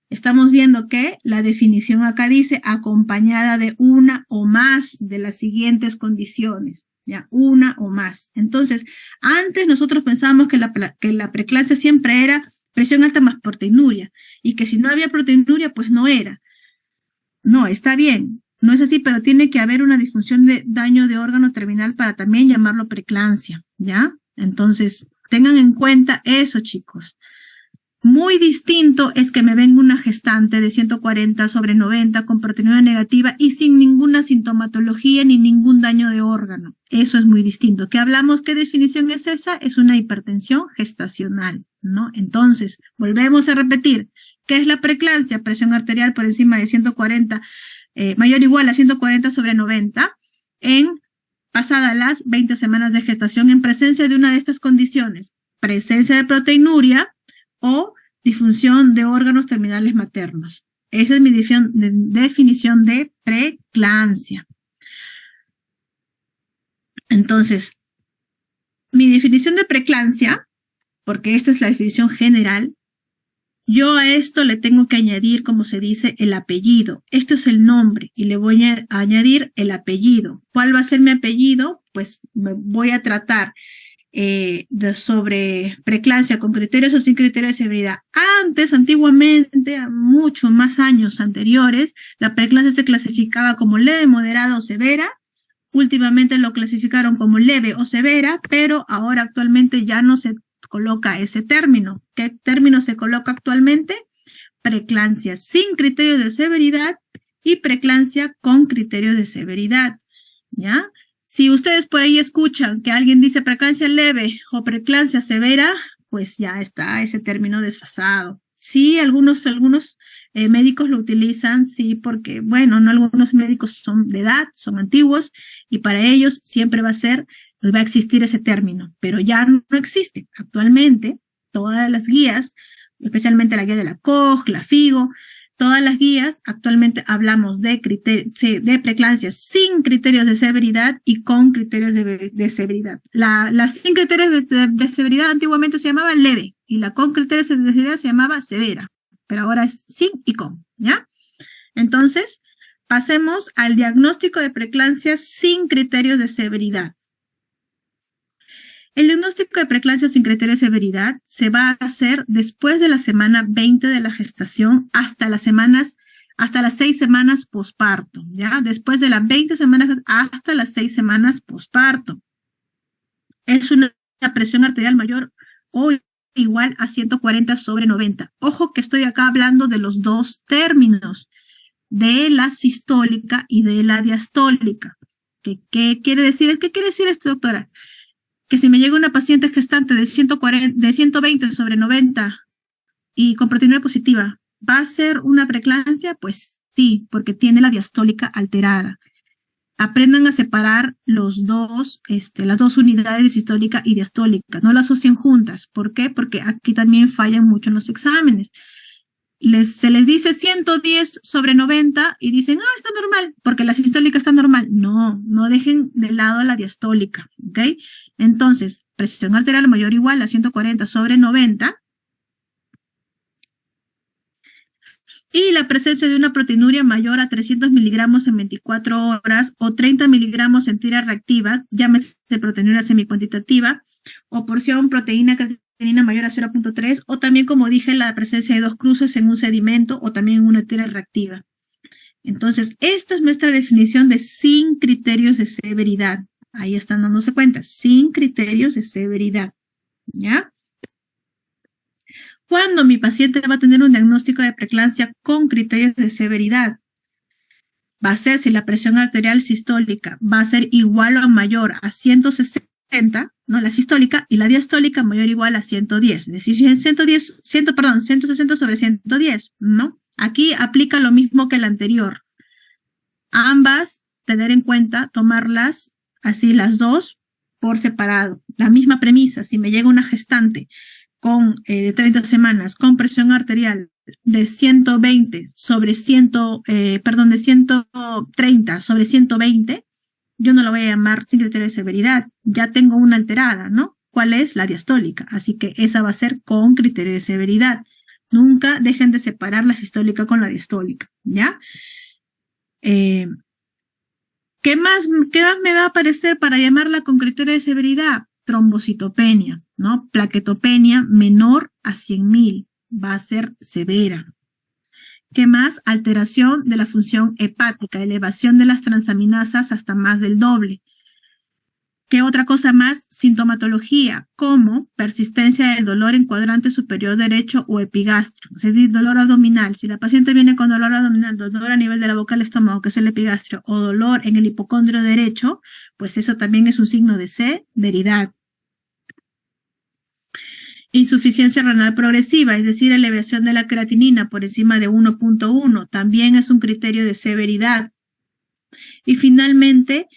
Estamos viendo que la definición acá dice acompañada de una o más de las siguientes condiciones, ¿ya? Una o más. Entonces, antes nosotros pensábamos que la preeclampsia siempre era presión alta más proteinuria, y que si no había proteinuria, pues no era. No, está bien, no es así, pero tiene que haber una disfunción de daño de órgano terminal para también llamarlo preeclampsia, ¿ya? Entonces, tengan en cuenta eso, chicos. Muy distinto es que me venga una gestante de 140/90 con proteinuria negativa y sin ninguna sintomatología ni ningún daño de órgano. Eso es muy distinto. ¿Qué hablamos? ¿Qué definición es esa? Es una hipertensión gestacional, ¿no? Entonces, volvemos a repetir. ¿Qué es la preeclampsia? Presión arterial por encima de 140, mayor o igual a 140/90 pasadas las 20 semanas de gestación en presencia de una de estas condiciones. Presencia de proteinuria o disfunción de órganos terminales maternos. Esa es mi definición de preeclampsia. Entonces, mi definición de preeclampsia, porque esta es la definición general, yo a esto le tengo que añadir, como se dice, el apellido. Esto es el nombre y le voy a añadir el apellido. ¿Cuál va a ser mi apellido? Pues me voy a tratar sobre preeclampsia con criterios o sin criterios de severidad. Antiguamente, a muchos más años anteriores, la preeclampsia se clasificaba como leve, moderada o severa. Últimamente lo clasificaron como leve o severa, pero ahora actualmente ya no se coloca ese término. ¿Qué término se coloca actualmente? Preeclampsia sin criterios de severidad y preeclampsia con criterios de severidad, ¿ya? Si ustedes por ahí escuchan que alguien dice preeclampsia leve o preeclampsia severa, pues ya está ese término desfasado. Sí, algunos médicos lo utilizan, sí, porque, bueno, no algunos médicos son de edad, son antiguos, y para ellos siempre va a existir ese término, pero ya no existe. Actualmente, todas las guías, especialmente la guía de la COG, la FIGO, todas las guías, actualmente hablamos de preeclampsia sin criterios de severidad y con criterios de severidad. La sin criterios de severidad antiguamente se llamaba leve y la con criterios de severidad se llamaba severa, pero ahora es sin y con, ¿ya? Entonces, pasemos al diagnóstico de preeclampsia sin criterios de severidad. El diagnóstico de preeclampsia sin criterio de severidad se va a hacer después de la semana 20 de la gestación hasta las 6 semanas posparto, ¿ya? Después de las 20 semanas hasta las 6 semanas posparto. Es una presión arterial mayor o igual a 140/90. Ojo que estoy acá hablando de los dos términos, de la sistólica y de la diastólica. ¿Qué quiere decir? ¿Qué quiere decir esto, doctora? Que si me llega una paciente gestante de 120/90 y con proteinuria positiva, ¿va a ser una preeclampsia? Pues sí, porque tiene la diastólica alterada. Aprendan a separar las dos unidades de sistólica y diastólica, no las asocien juntas. ¿Por qué? Porque aquí también fallan mucho en los exámenes. Se les dice 110/90 y dicen, está normal, porque la sistólica está normal. No dejen de lado la diastólica, ¿ok? Entonces, presión arterial mayor o igual a 140/90 y la presencia de una proteinuria mayor a 300 miligramos en 24 horas o 30 miligramos en tira reactiva, llámese proteinuria semicuantitativa, o porción proteína creatinina mayor a 0.3, o también, como dije, la presencia de 2 cruces en un sedimento o también en una tira reactiva. Entonces, esta es nuestra definición de sin criterios de severidad. Ahí están dándose cuenta, sin criterios de severidad, ¿ya? ¿Cuándo mi paciente va a tener un diagnóstico de preeclampsia con criterios de severidad? Va a ser si la presión arterial sistólica va a ser igual o mayor a 160, ¿no? La sistólica, y la diastólica mayor o igual a 110. Es decir, 160/110, ¿no? Aquí aplica lo mismo que el anterior. Ambas, tener en cuenta, tomarlas así las dos por separado. La misma premisa, si me llega una gestante con de 30 semanas con presión arterial de 120 sobre 100, de 130 sobre 120, yo no lo voy a llamar sin criterio de severidad, ya tengo una alterada, ¿no? ¿Cuál es? La diastólica, así que esa va a ser con criterio de severidad. Nunca dejen de separar la sistólica con la diastólica, ¿ya? ¿Qué más me va a aparecer para llamarla con criterio de severidad? Trombocitopenia, ¿no? Plaquetopenia menor a 100.000, va a ser severa. ¿Qué más? Alteración de la función hepática, elevación de las transaminasas hasta más del doble. ¿Qué otra cosa más? Sintomatología, como persistencia del dolor en cuadrante superior derecho o epigastrio, es decir, dolor abdominal. Si la paciente viene con dolor abdominal, dolor a nivel de la boca del estómago, que es el epigastrio, o dolor en el hipocondrio derecho, pues eso también es un signo de severidad. Insuficiencia renal progresiva, es decir, elevación de la creatinina por encima de 1.1, también es un criterio de severidad. Y finalmente,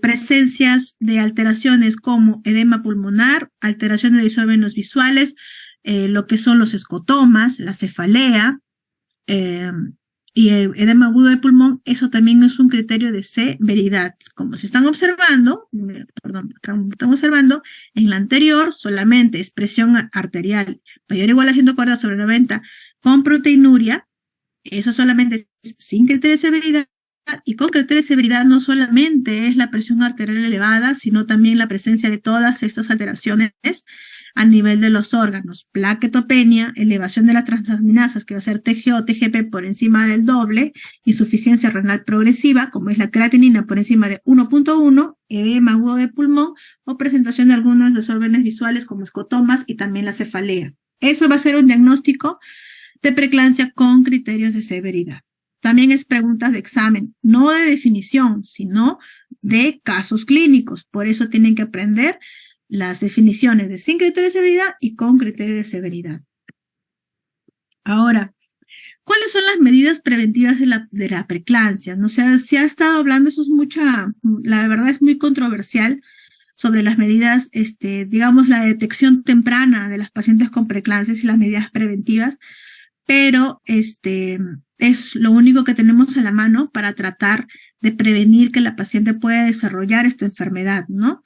presencias de alteraciones como edema pulmonar, alteraciones de isómeros visuales, lo que son los escotomas, la cefalea y edema agudo de pulmón, eso también es un criterio de severidad. Como se están observando, en la anterior solamente es presión arterial mayor o igual a 140 sobre 90 con proteinuria, eso solamente es sin criterio de severidad. Y con criterio de severidad no solamente es la presión arterial elevada, sino también la presencia de todas estas alteraciones a nivel de los órganos. Plaquetopenia, elevación de las transaminasas, que va a ser TGO, TGP por encima del doble, insuficiencia renal progresiva, como es la creatinina por encima de 1.1, edema agudo de pulmón o presentación de algunos desórdenes visuales como escotomas y también la cefalea. Eso va a ser un diagnóstico de preeclampsia con criterios de severidad. También es preguntas de examen, no de definición, sino de casos clínicos. Por eso tienen que aprender las definiciones de sin criterio de severidad y con criterio de severidad. Ahora, ¿cuáles son las medidas preventivas de la preeclampsia? No sé, se ha estado hablando, eso es la verdad es muy controversial sobre las medidas, digamos, la detección temprana de las pacientes con preeclampsia y las medidas preventivas, pero es lo único que tenemos a la mano para tratar de prevenir que la paciente pueda desarrollar esta enfermedad, ¿no?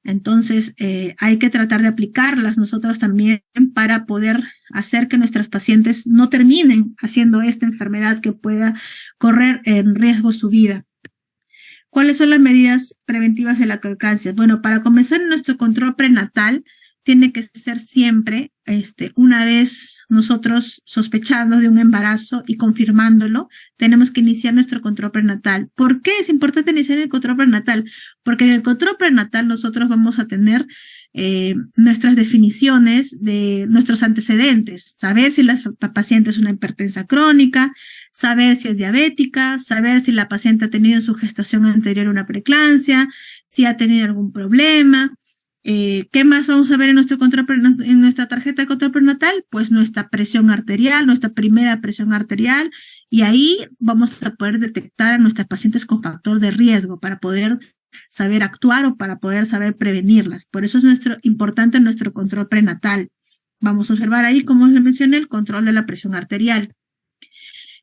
Entonces, hay que tratar de aplicarlas nosotros también para poder hacer que nuestras pacientes no terminen haciendo esta enfermedad que pueda correr en riesgo su vida. ¿Cuáles son las medidas preventivas de la preeclampsia? Bueno, para comenzar, nuestro control prenatal tiene que ser siempre, una vez nosotros sospechando de un embarazo y confirmándolo, tenemos que iniciar nuestro control prenatal. ¿Por qué es importante iniciar el control prenatal? Porque en el control prenatal nosotros vamos a tener nuestras definiciones de nuestros antecedentes, saber si la paciente es una hipertensa crónica, saber si es diabética, saber si la paciente ha tenido en su gestación anterior una preeclampsia, si ha tenido algún problema. ¿Qué más vamos a ver en nuestra tarjeta de control prenatal? Pues nuestra presión arterial, nuestra primera presión arterial, y ahí vamos a poder detectar a nuestras pacientes con factor de riesgo para poder saber actuar o para poder saber prevenirlas. Por eso es importante nuestro control prenatal. Vamos a observar ahí, como les mencioné, el control de la presión arterial.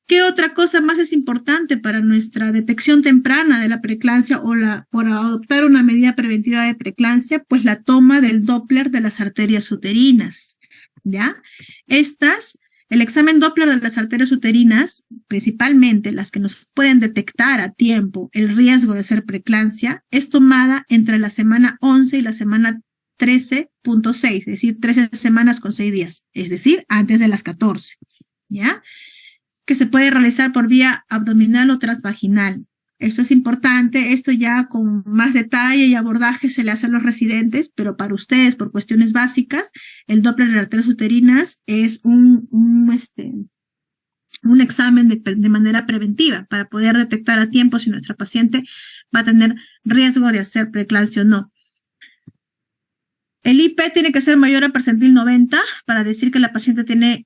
¿Qué otra cosa más es importante para nuestra detección temprana de la preeclampsia o por adoptar una medida preventiva de preeclampsia? Pues la toma del Doppler de las arterias uterinas, ¿ya? El examen Doppler de las arterias uterinas, principalmente las que nos pueden detectar a tiempo el riesgo de ser preeclampsia, es tomada entre la semana 11 y la semana 13.6, es decir, 13 semanas con 6 días, es decir, antes de las 14, ¿ya? Que se puede realizar por vía abdominal o transvaginal. Esto es importante, esto ya con más detalle y abordaje se le hace a los residentes, pero para ustedes, por cuestiones básicas, el Doppler de arterias uterinas es un examen de manera preventiva para poder detectar a tiempo si nuestra paciente va a tener riesgo de hacer preeclampsia o no. El IP tiene que ser mayor a percentil 90 para decir que la paciente tiene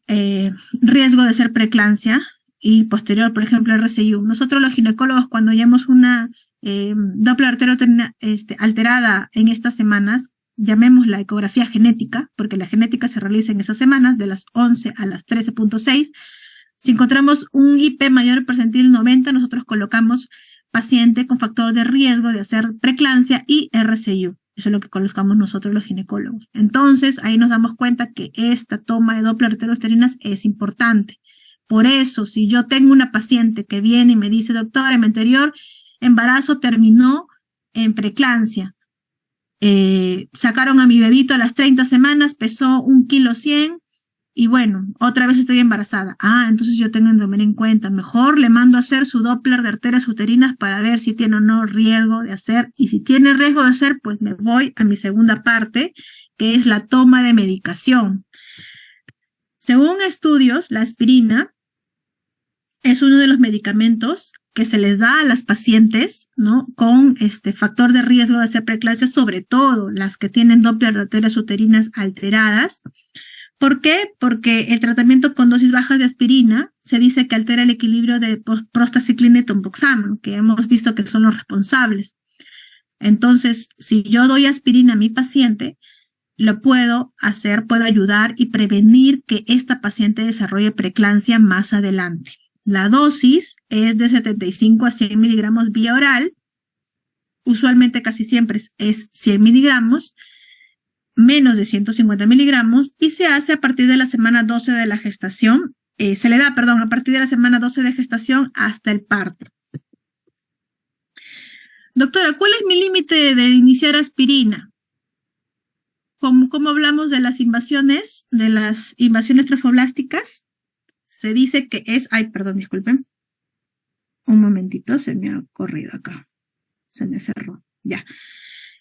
riesgo de ser preeclampsia y posterior, por ejemplo, RCIU. Nosotros los ginecólogos, cuando hallamos una Doppler arteriouterina alterada en estas semanas, llamémosla ecografía genética, porque la genética se realiza en esas semanas, de las 11 a las 13.6. Si encontramos un IP mayor al percentil 90, nosotros colocamos paciente con factor de riesgo de hacer preeclampsia y RCIU. Eso es lo que colocamos nosotros los ginecólogos. Entonces, ahí nos damos cuenta que esta toma de Doppler arteriouterinas es importante. Por eso, si yo tengo una paciente que viene y me dice, doctora, en mi anterior embarazo terminó en preeclampsia, sacaron a mi bebito a las 30 semanas, pesó 1,1 kg y bueno, otra vez estoy embarazada. Entonces yo tengo que tomar en cuenta, mejor le mando a hacer su Doppler de arterias uterinas para ver si tiene o no riesgo de hacer, y si tiene riesgo de hacer, pues me voy a mi segunda parte, que es la toma de medicación. Según estudios, la aspirina es uno de los medicamentos que se les da a las pacientes, ¿no?, con factor de riesgo de hacer preeclampsia, sobre todo las que tienen Doppler de arterias uterinas alteradas. ¿Por qué? Porque el tratamiento con dosis bajas de aspirina se dice que altera el equilibrio de prostaciclina y tomboxama, que hemos visto que son los responsables. Entonces, si yo doy aspirina a mi paciente, lo puedo ayudar y prevenir que esta paciente desarrolle preeclampsia más adelante. La dosis es de 75 a 100 miligramos vía oral. Usualmente casi siempre es 100 miligramos, menos de 150 miligramos, y se hace a partir de la semana 12 de la gestación. Se le da, a partir de la semana 12 de gestación hasta el parto. Doctora, ¿cuál es mi límite de iniciar aspirina? ¿Cómo hablamos de las invasiones trofoblásticas? Se dice que es, disculpen, un momentito, se me ha corrido acá, se me cerró, ya.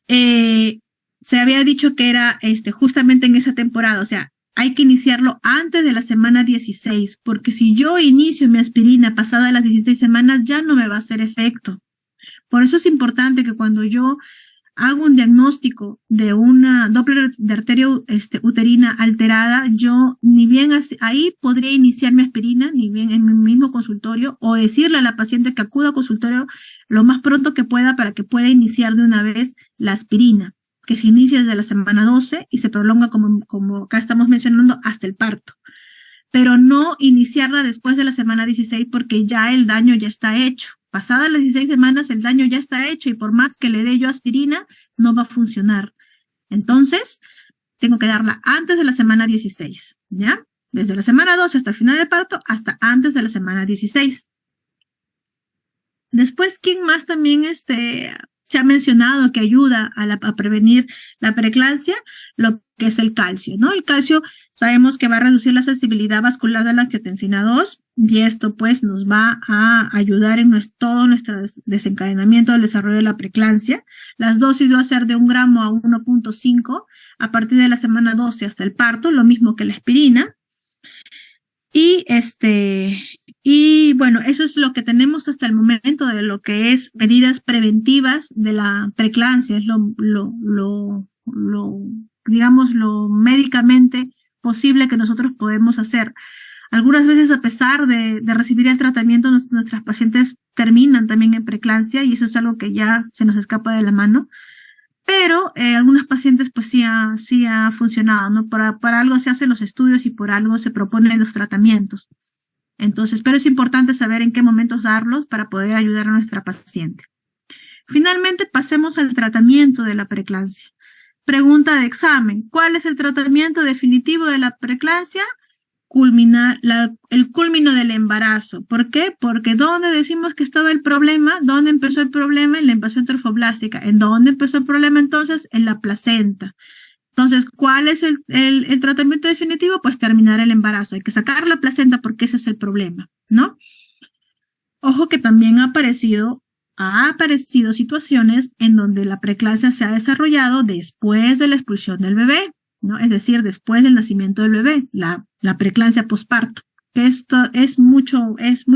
Se había dicho que era justamente en esa temporada, o sea, hay que iniciarlo antes de la semana 16, porque si yo inicio mi aspirina pasada las 16 semanas, ya no me va a hacer efecto. Por eso es importante que cuando yo hago un diagnóstico de una Doppler de arteria uterina alterada, yo ni bien ahí podría iniciar mi aspirina, ni bien en mi mismo consultorio, o decirle a la paciente que acuda al consultorio lo más pronto que pueda para que pueda iniciar de una vez la aspirina, que se inicia desde la semana 12 y se prolonga, como acá estamos mencionando, hasta el parto. Pero no iniciarla después de la semana 16, porque ya el daño ya está hecho. Pasadas las 16 semanas el daño ya está hecho, y por más que le dé yo aspirina, no va a funcionar. Entonces, tengo que darla antes de la semana 16, ¿ya? Desde la semana 12 hasta el final del parto, hasta antes de la semana 16. Después, ¿quién más también se ha mencionado que ayuda a prevenir la preeclampsia? Lo que es el calcio, ¿no? El calcio sabemos que va a reducir la sensibilidad vascular de la angiotensina 2, y esto pues nos va a ayudar en todo nuestro desencadenamiento del desarrollo de la preeclampsia. Las dosis va a ser de 1 gramo a 1,5 a partir de la semana 12 hasta el parto, lo mismo que la aspirina. Y bueno, eso es lo que tenemos hasta el momento de lo que es medidas preventivas de la preeclampsia. Es digamos, lo médicamente posible que nosotros podemos hacer. Algunas veces, a pesar de recibir el tratamiento, nuestras pacientes terminan también en preeclampsia, y eso es algo que ya se nos escapa de la mano. Pero algunas pacientes pues sí ha funcionado, ¿no? Para algo se hacen los estudios y por algo se proponen los tratamientos. Entonces, pero es importante saber en qué momentos darlos para poder ayudar a nuestra paciente. Finalmente, pasemos al tratamiento de la preeclampsia. Pregunta de examen: ¿cuál es el tratamiento definitivo de la preeclampsia? El culmino del embarazo. ¿Por qué? Porque ¿dónde decimos que estaba el problema? ¿Dónde empezó el problema? En la invasión trofoblástica. ¿En dónde empezó el problema entonces? En la placenta. Entonces, ¿cuál es el tratamiento definitivo? Pues terminar el embarazo. Hay que sacar la placenta porque ese es el problema, ¿no? Ojo que también ha aparecido situaciones en donde la preeclampsia se ha desarrollado después de la expulsión del bebé, ¿no? Es decir, después del nacimiento del bebé, la preeclampsia posparto. Esto es muy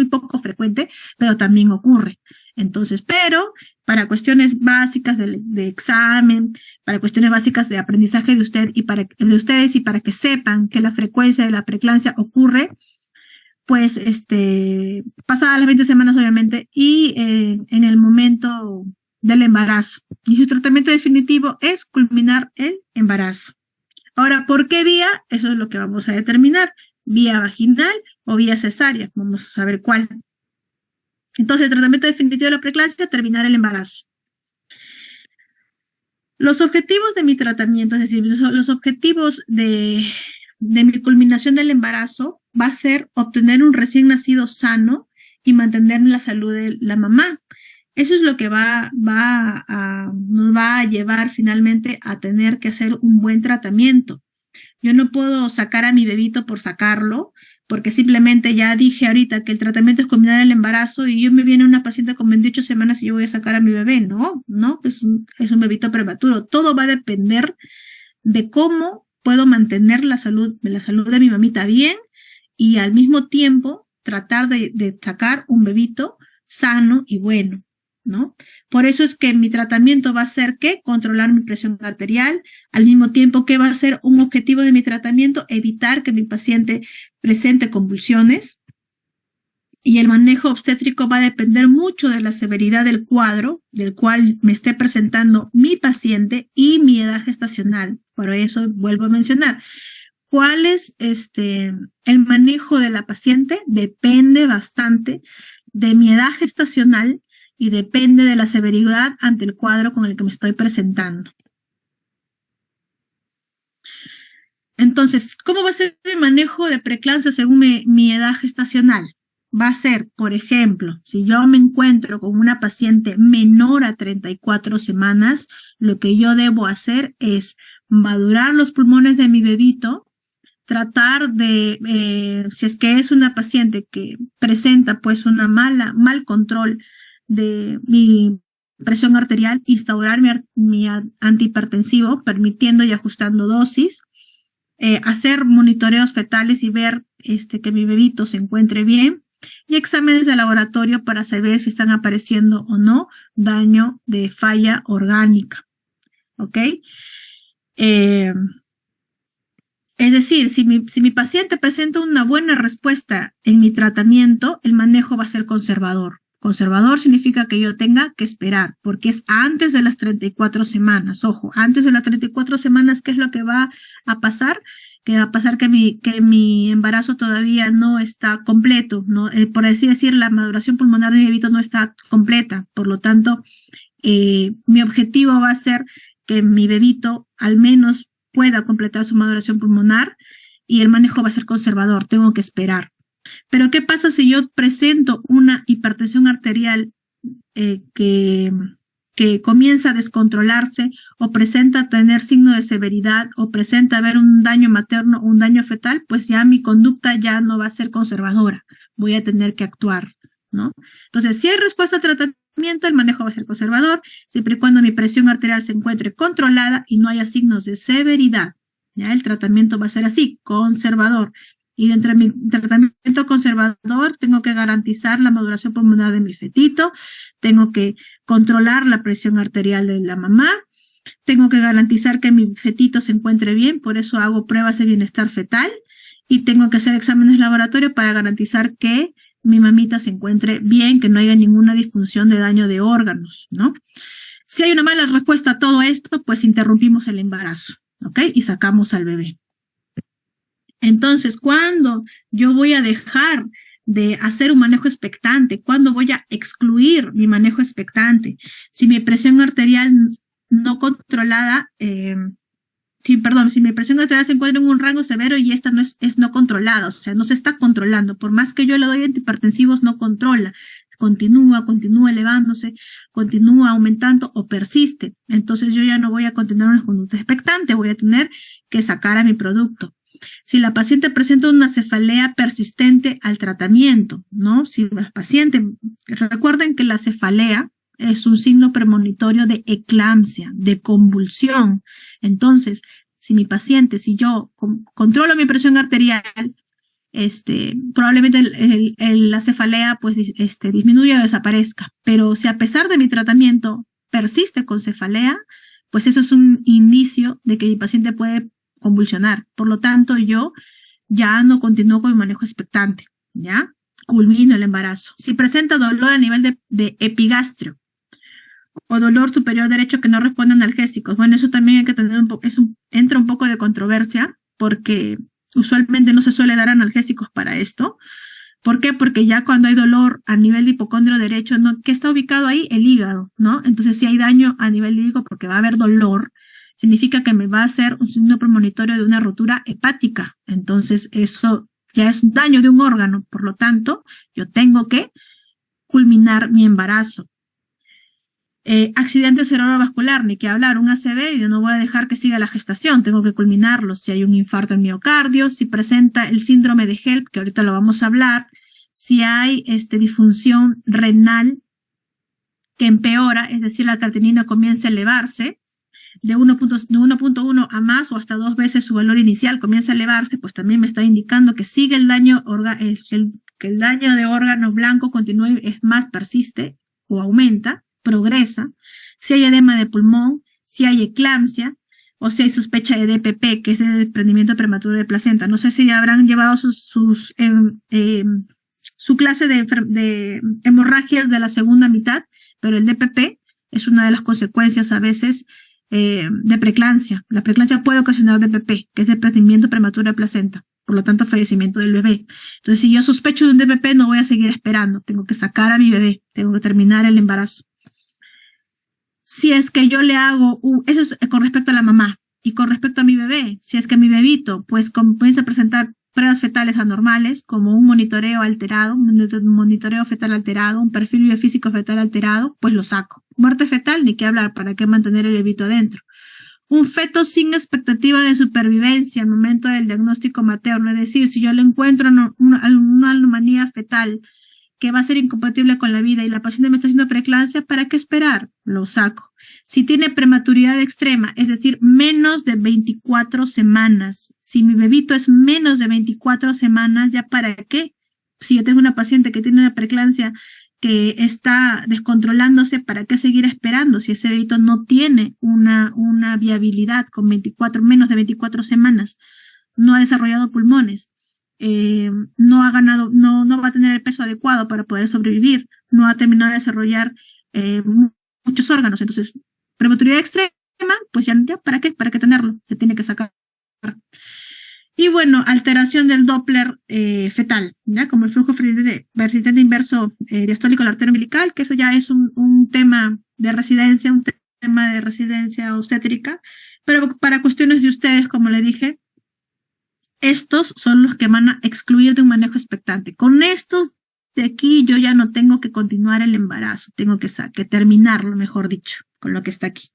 poco frecuente, pero también ocurre. Entonces, pero para cuestiones básicas de examen, para cuestiones básicas de aprendizaje de ustedes y para que sepan que la frecuencia de la preeclampsia ocurre, pues pasadas las 20 semanas obviamente y en el momento del embarazo. Y su tratamiento definitivo es culminar el embarazo. Ahora, ¿por qué vía? Eso es lo que vamos a determinar. Vía vaginal o vía cesárea. Vamos a saber cuál. Entonces, el tratamiento definitivo de la preeclampsia, terminar el embarazo. Los objetivos de mi tratamiento, es decir, los objetivos de mi culminación del embarazo va a ser obtener un recién nacido sano y mantener la salud de la mamá. Eso es lo que nos va a llevar finalmente a tener que hacer un buen tratamiento. Yo no puedo sacar a mi bebito por sacarlo, porque simplemente ya dije ahorita que el tratamiento es culminar el embarazo y yo me viene una paciente con 28 semanas y yo voy a sacar a mi bebé. No, es un bebito prematuro. Todo va a depender de cómo puedo mantener la salud de mi mamita bien y al mismo tiempo tratar de sacar un bebito sano y bueno, ¿no? Por eso es que mi tratamiento va a ser ¿qué? Controlar mi presión arterial, al mismo tiempo que va a ser un objetivo de mi tratamiento, evitar que mi paciente presente convulsiones, y el manejo obstétrico va a depender mucho de la severidad del cuadro del cual me esté presentando mi paciente y mi edad gestacional. Por eso vuelvo a mencionar, ¿cuál es el manejo de la paciente? Depende bastante de mi edad gestacional y depende de la severidad ante el cuadro con el que me estoy presentando. Entonces, ¿cómo va a ser el manejo de preeclampsia según mi edad gestacional? Va a ser, por ejemplo, si yo me encuentro con una paciente menor a 34 semanas, lo que yo debo hacer es madurar los pulmones de mi bebito, tratar de, si es que es una paciente que presenta pues mal control de mi presión arterial, instaurar mi antihipertensivo, permitiendo y ajustando dosis, hacer monitoreos fetales y ver que mi bebito se encuentre bien, y exámenes de laboratorio para saber si están apareciendo o no daño de falla orgánica. ¿Ok? Es decir, si mi paciente presenta una buena respuesta en mi tratamiento, el manejo va a ser conservador. Conservador significa que yo tenga que esperar, porque es antes de las 34 semanas. Ojo, antes de las 34 semanas, ¿qué es lo que va a pasar? Que va a pasar que mi embarazo todavía no está completo, ¿no? Por así decir, la maduración pulmonar de mi bebito no está completa. Por lo tanto, mi objetivo va a ser que mi bebito al menos pueda completar su maduración pulmonar y el manejo va a ser conservador, tengo que esperar. Pero ¿qué pasa si yo presento una hipertensión arterial que comienza a descontrolarse o presenta tener signo de severidad o presenta haber un daño materno o un daño fetal? Pues ya mi conducta ya no va a ser conservadora, voy a tener que actuar, ¿no? Entonces, si hay respuesta al tratamiento, el manejo va a ser conservador, siempre y cuando mi presión arterial se encuentre controlada y no haya signos de severidad. Ya el tratamiento va a ser así, conservador. Y dentro de mi tratamiento conservador tengo que garantizar la maduración pulmonar de mi fetito, tengo que controlar la presión arterial de la mamá, tengo que garantizar que mi fetito se encuentre bien, por eso hago pruebas de bienestar fetal, y tengo que hacer exámenes de laboratorio para garantizar que mi mamita se encuentre bien, que no haya ninguna disfunción de daño de órganos, ¿no? Si hay una mala respuesta a todo esto, pues interrumpimos el embarazo, ¿ok? Y sacamos al bebé. Entonces, ¿cuándo yo voy a dejar de hacer un manejo expectante? ¿Cuándo voy a excluir mi manejo expectante? Si mi presión arterial no controlada, si mi presión arterial se encuentra en un rango severo y esta no es no controlada, o sea, no se está controlando, por más que yo le doy antihipertensivos, no controla, continúa elevándose, continúa aumentando o persiste. Entonces yo ya no voy a continuar una conducta expectante, voy a tener que sacar a mi producto. Si la paciente presenta una cefalea persistente al tratamiento, ¿no? Si la paciente, recuerden que la cefalea es un signo premonitorio de eclampsia, de convulsión. Entonces, si yo controlo mi presión arterial, probablemente la cefalea pues disminuya o desaparezca. Pero si a pesar de mi tratamiento persiste con cefalea, pues eso es un indicio de que mi paciente puede convulsionar. Por lo tanto, yo ya no continúo con mi manejo expectante, ¿ya? Culmino el embarazo. Si presenta dolor a nivel de epigastrio o dolor superior derecho que no responde a analgésicos, bueno, eso también hay que tener entra un poco de controversia porque usualmente no se suele dar analgésicos para esto. ¿Por qué? Porque ya cuando hay dolor a nivel de hipocondrio derecho, ¿no? ¿Qué está ubicado ahí? El hígado, ¿no? Entonces, si hay daño a nivel de hígado porque va a haber dolor, significa que me va a hacer un signo premonitorio de una rotura hepática. Entonces, eso ya es daño de un órgano. Por lo tanto, yo tengo que culminar mi embarazo. Accidente cerebrovascular, ni que hablar, un ACV, yo no voy a dejar que siga la gestación, tengo que culminarlo. Si hay un infarto en miocardio, si presenta el síndrome de HELP, que ahorita lo vamos a hablar, si hay disfunción renal que empeora, es decir, la creatinina comienza a elevarse, de 1.1 a más o hasta 2 veces su valor inicial comienza a elevarse, pues también me está indicando que sigue el daño, que el daño de órgano blanco continúa, es más, persiste o aumenta, progresa. Si hay edema de pulmón, si hay eclampsia, o si hay sospecha de DPP, que es el desprendimiento prematuro de placenta. No sé si habrán llevado su clase de hemorragias de la segunda mitad, pero el DPP es una de las consecuencias a veces de preeclampsia. La preeclampsia puede ocasionar DPP, que es desprendimiento prematuro de placenta, por lo tanto fallecimiento del bebé. Entonces, si yo sospecho de un DPP, no voy a seguir esperando, tengo que sacar a mi bebé, tengo que terminar el embarazo. Si es que yo le hago, eso es con respecto a la mamá, y con respecto a mi bebé, si es que mi bebito pues comienza a presentar pruebas fetales anormales, como un monitoreo alterado, un monitoreo fetal alterado, un perfil biofísico fetal alterado, pues lo saco. Muerte fetal, ni qué hablar, ¿para qué mantener el bebito adentro? Un feto sin expectativa de supervivencia al momento del diagnóstico materno, es decir, si yo le encuentro una anomalía fetal que va a ser incompatible con la vida y la paciente me está haciendo preeclampsia, ¿para qué esperar? Lo saco. Si tiene prematuridad extrema, es decir, menos de 24 semanas, si mi bebito es menos de 24 semanas, ¿ya para qué? Si yo tengo una paciente que tiene una preeclampsia que está descontrolándose, ¿para qué seguir esperando? Si ese bebito no tiene una viabilidad con menos de 24 semanas, no ha desarrollado pulmones, no ha ganado, no va a tener el peso adecuado para poder sobrevivir, no ha terminado de desarrollar muchos órganos. Entonces, prematuridad extrema, pues ya ¿para qué? ¿Para qué tenerlo? Se tiene que sacar. Y bueno, alteración del Doppler fetal, ¿ya? Como el flujo persistente inverso diastólico de la arteria umbilical, que eso ya es un tema de residencia, obstétrica, pero para cuestiones de ustedes, como le dije, estos son los que van a excluir de un manejo expectante. Con estos de aquí yo ya no tengo que continuar el embarazo, tengo que terminarlo, mejor dicho, con lo que está aquí.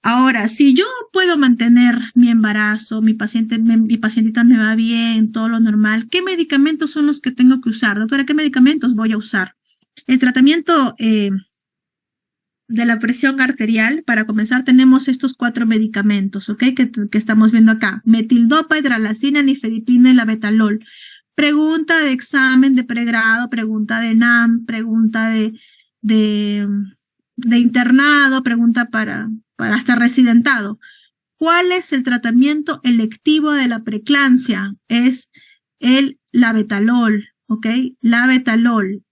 Ahora, si yo puedo mantener mi embarazo, mi pacientita me va bien, todo lo normal, ¿qué medicamentos son los que tengo que usar? Doctora, ¿qué medicamentos voy a usar? El tratamiento de la presión arterial, para comenzar, tenemos estos 4 medicamentos, ¿ok? Que estamos viendo acá. Metildopa, hidralazina, nifedipina y labetalol. Pregunta de examen de pregrado, pregunta de NAM, pregunta de internado, pregunta para hasta residentado. ¿Cuál es el tratamiento electivo de la preeclampsia? Es el labetalol, ¿ok? Labetalol.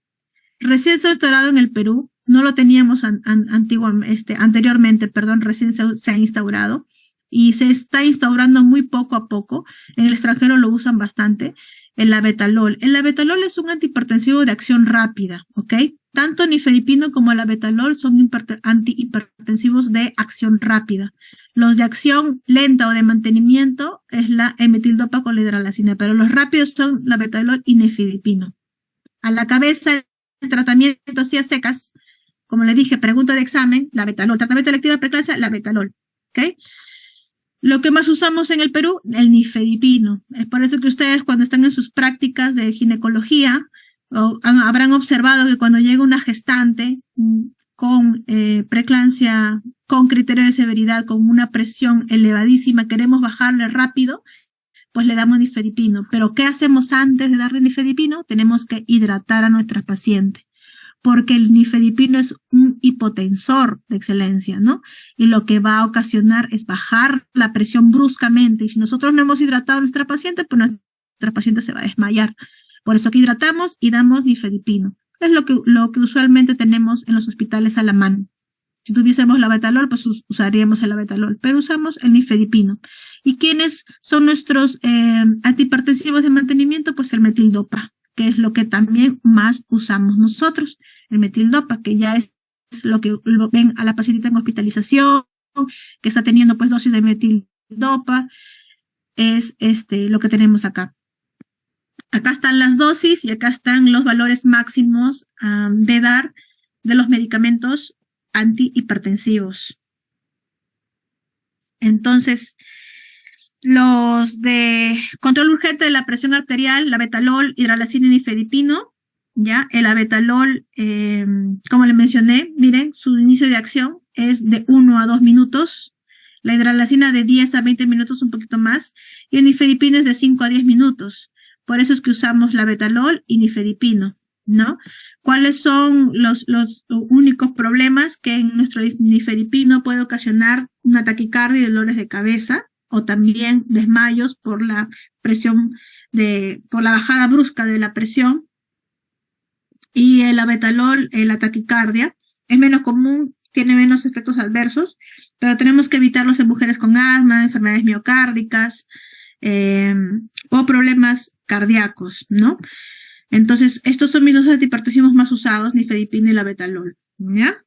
Recién se ha instaurado en el Perú, no lo teníamos anteriormente, recién se ha instaurado y se está instaurando muy poco a poco. En el extranjero lo usan bastante, el labetalol. El labetalol es un antihipertensivo de acción rápida, ¿ok? Tanto nifedipino como el labetalol son antihipertensivos de acción rápida. Los de acción lenta o de mantenimiento es la metildopa con la hidralazina, pero los rápidos son labetalol y nifedipino. A la cabeza el tratamiento así a secas, como le dije, pregunta de examen, labetalol. Tratamiento electivo de preeclampsia, labetalol, ¿ok? Lo que más usamos en el Perú, el nifedipino. Es por eso que ustedes cuando están en sus prácticas de ginecología, habrán observado que cuando llega una gestante con preeclampsia, con criterio de severidad, con una presión elevadísima, queremos bajarle rápido, pues le damos nifedipino. Pero ¿qué hacemos antes de darle nifedipino? Tenemos que hidratar a nuestra paciente, porque el nifedipino es un hipotensor de excelencia, ¿no? Y lo que va a ocasionar es bajar la presión bruscamente. Y si nosotros no hemos hidratado a nuestra paciente, pues nuestra nuestra paciente se va a desmayar. Por eso que hidratamos y damos nifedipino. Es lo que usualmente tenemos en los hospitales a la mano. Si tuviésemos la betalol, pues usaríamos el betalol, pero usamos el nifedipino. ¿Y quiénes son nuestros antihipertensivos de mantenimiento? Pues el metildopa, que es lo que también más usamos nosotros. El metildopa, que ya es lo que lo ven a la paciente en hospitalización, que está teniendo pues dosis de metildopa, es lo que tenemos acá. Acá están las dosis y acá están los valores máximos de dar de los medicamentos antihipertensivos. Entonces, los de control urgente de la presión arterial, la betalol, hidralazina y nifedipino, ya, el abetalol, como le mencioné, miren, su inicio de acción es de 1 a 2 minutos, la hidralazina de 10 a 20 minutos, un poquito más, y el nifedipino es de 5 a 10 minutos. Por eso es que usamos la betalol y nifedipino, ¿no? ¿Cuáles son los únicos problemas? Que en nuestro nifedipino puede ocasionar una taquicardia y dolores de cabeza, o también desmayos por la presión por la bajada brusca de la presión. Y el abetalol, la taquicardia, es menos común, tiene menos efectos adversos, pero tenemos que evitarlos en mujeres con asma, enfermedades miocárdicas, o problemas cardíacos, ¿no? Entonces, estos son mis dos antihipertensivos más usados, nifedipino y la betalol, ¿ya?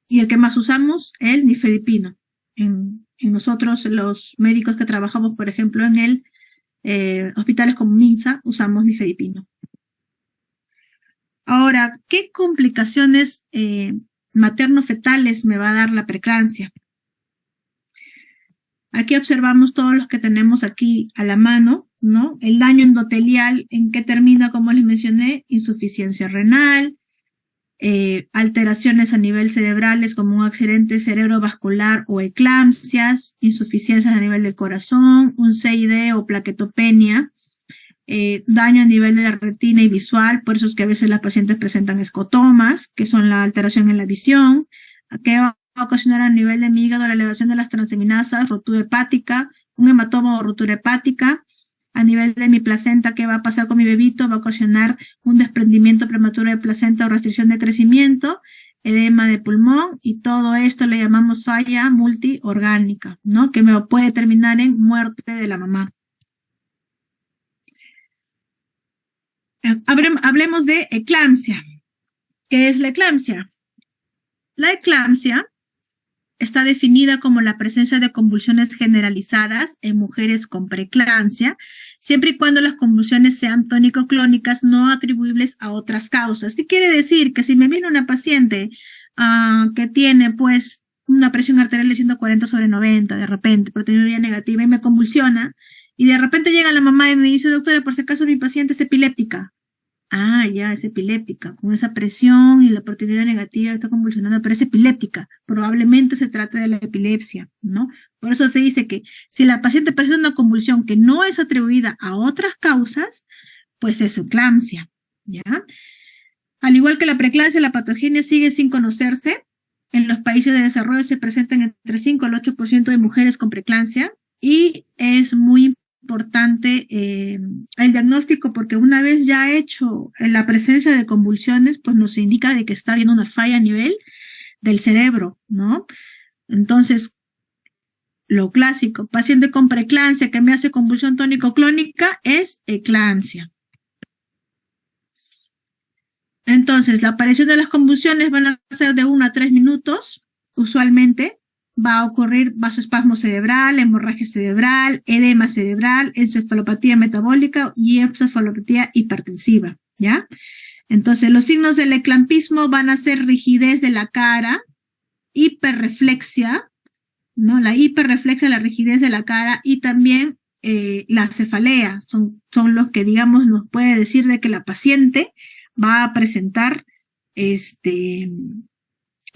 Y el que más usamos, el nifedipino. En nosotros, los médicos que trabajamos, por ejemplo, en hospitales como MINSA, usamos nifedipino. Ahora, ¿qué complicaciones materno-fetales me va a dar la preeclampsia? Aquí observamos todos los que tenemos aquí a la mano, ¿no? El daño endotelial, ¿en qué termina? Como les mencioné, insuficiencia renal, alteraciones a nivel cerebrales como un accidente cerebrovascular o eclampsias, insuficiencias a nivel del corazón, un CID o plaquetopenia, daño a nivel de la retina y visual, por eso es que a veces las pacientes presentan escotomas, que son la alteración en la visión, que va a ocasionar a nivel de mi hígado la elevación de las transaminasas, rotura hepática, un hematoma o rotura hepática. A nivel de mi placenta, ¿qué va a pasar con mi bebito? Va a ocasionar un desprendimiento prematuro de placenta o restricción de crecimiento, edema de pulmón, y todo esto le llamamos falla multiorgánica, ¿no? Que me puede terminar en muerte de la mamá. Hablemos de eclampsia. ¿Qué es la eclampsia? La eclampsia está definida como la presencia de convulsiones generalizadas en mujeres con preeclampsia, siempre y cuando las convulsiones sean tónico-clónicas no atribuibles a otras causas. ¿Qué quiere decir? Que si me viene una paciente que tiene pues una presión arterial de 140/90, de repente, proteinuria negativa, y me convulsiona, y de repente llega la mamá y me dice, doctora, por si acaso mi paciente es epiléptica. Ah, ya, es epiléptica, con esa presión y la proteinuria negativa está convulsionando, pero es epiléptica. Probablemente se trate de la epilepsia, ¿no? Por eso se dice que si la paciente presenta una convulsión que no es atribuida a otras causas, pues es eclampsia, ¿ya? Al igual que la preeclampsia, la patogenia sigue sin conocerse. En los países de desarrollo se presentan entre 5 al 8% de mujeres con preeclampsia, y es muy importante el diagnóstico, porque una vez ya hecho la presencia de convulsiones, pues nos indica de que está habiendo una falla a nivel del cerebro, ¿no? Entonces, lo clásico, paciente con preeclampsia que me hace convulsión tónico-clónica, es eclampsia. Entonces, la aparición de las convulsiones van a ser de 1 a 3 minutos, usualmente. Va a ocurrir vasoespasmo cerebral, hemorragia cerebral, edema cerebral, encefalopatía metabólica y encefalopatía hipertensiva, ¿ya? Entonces, los signos del eclampismo van a ser rigidez de la cara, hiperreflexia, ¿no? La hiperreflexia, la rigidez de la cara, y también la cefalea, son los que, digamos, nos puede decir de que la paciente va a presentar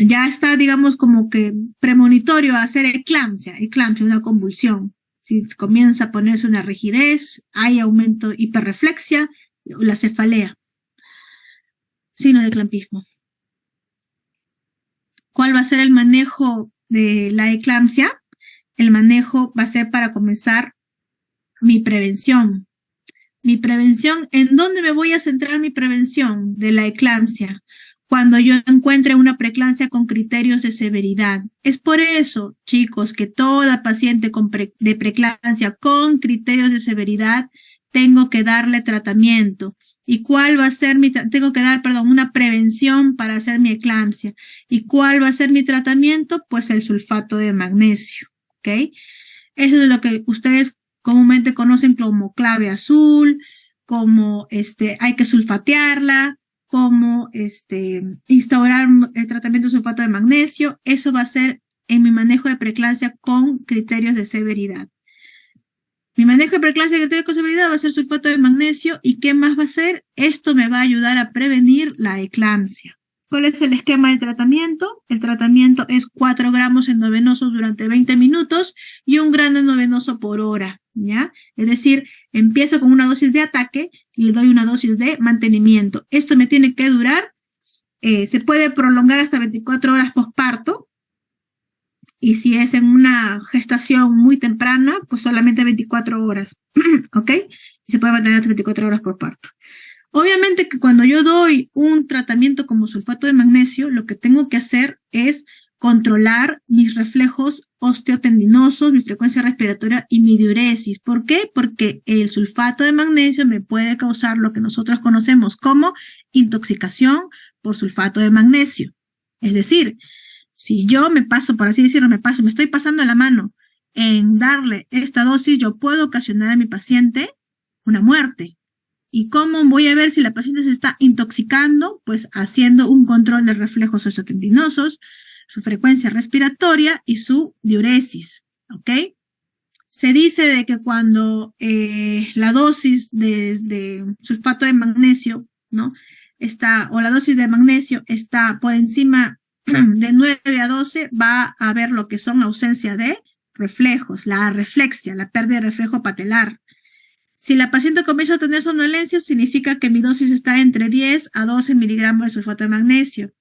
ya está, digamos, como que premonitorio a hacer eclampsia, una convulsión. Si comienza a ponerse una rigidez, hay aumento hiperreflexia, la cefalea. Signo de eclampismo. ¿Cuál va a ser el manejo de la eclampsia? El manejo va a ser, para comenzar, mi prevención, Mi prevención, ¿en dónde me voy a centrar mi prevención de la eclampsia? Cuando yo encuentre una preeclampsia con criterios de severidad. Es por eso, chicos, que toda paciente de preeclampsia con criterios de severidad tengo que darle tratamiento. ¿Y cuál va a ser tengo que dar, perdón, una prevención para hacer mi eclampsia? ¿Y cuál va a ser mi tratamiento? Pues el sulfato de magnesio, ¿ok? Eso es lo que ustedes comúnmente conocen como clave azul, como hay que sulfatearla, como instaurar el tratamiento de sulfato de magnesio. Eso va a ser en mi manejo de preeclampsia con criterios de severidad. Mi manejo de preeclampsia con criterios de severidad va a ser sulfato de magnesio. ¿Y qué más va a ser? Esto me va a ayudar a prevenir la eclampsia. ¿Cuál es el esquema del tratamiento? El tratamiento es 4 gramos endovenosos durante 20 minutos y 1 gramo endovenoso por hora, ¿ya? Es decir, empiezo con una dosis de ataque y le doy una dosis de mantenimiento. Esto me tiene que durar, se puede prolongar hasta 24 horas posparto, y si es en una gestación muy temprana, pues solamente 24 horas, ¿ok? Y se puede mantener hasta 24 horas por parto. Obviamente que cuando yo doy un tratamiento como sulfato de magnesio, lo que tengo que hacer es controlar mis reflejos osteotendinosos, mi frecuencia respiratoria y mi diuresis. ¿Por qué? Porque el sulfato de magnesio me puede causar lo que nosotros conocemos como intoxicación por sulfato de magnesio. Es decir, si yo me paso, por así decirlo, me estoy pasando la mano en darle esta dosis, yo puedo ocasionar a mi paciente una muerte. ¿Y cómo voy a ver si la paciente se está intoxicando? Pues haciendo un control de reflejos osteotendinosos, su frecuencia respiratoria y su diuresis, ¿ok? Se dice de que cuando la dosis de sulfato de magnesio, ¿no? O la dosis de magnesio está por encima de 9 a 12, va a haber lo que son ausencia de reflejos, la arreflexia, la pérdida de reflejo patelar. Si la paciente comienza a tener somnolencia, significa que mi dosis está entre 10 a 12 miligramos de sulfato de magnesio.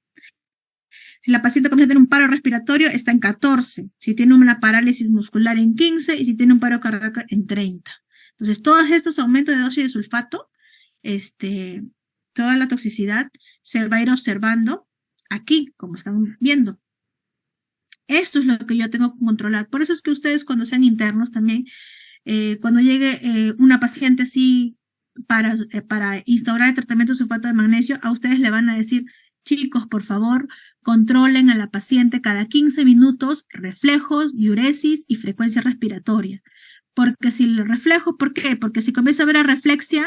Si la paciente comienza a tener un paro respiratorio, está en 14. Si tiene una parálisis muscular, en 15. Y si tiene un paro cardíaco, en 30. Entonces, todos estos aumentos de dosis de sulfato, toda la toxicidad se va a ir observando aquí, como están viendo. Esto es lo que yo tengo que controlar. Por eso es que ustedes, cuando sean internos también, cuando llegue una paciente así para instaurar el tratamiento de sulfato de magnesio, a ustedes le van a decir, chicos, por favor, controlen a la paciente cada 15 minutos reflejos, diuresis y frecuencia respiratoria. Porque si el reflejo, ¿por qué? Porque si comienza a haber arreflexia,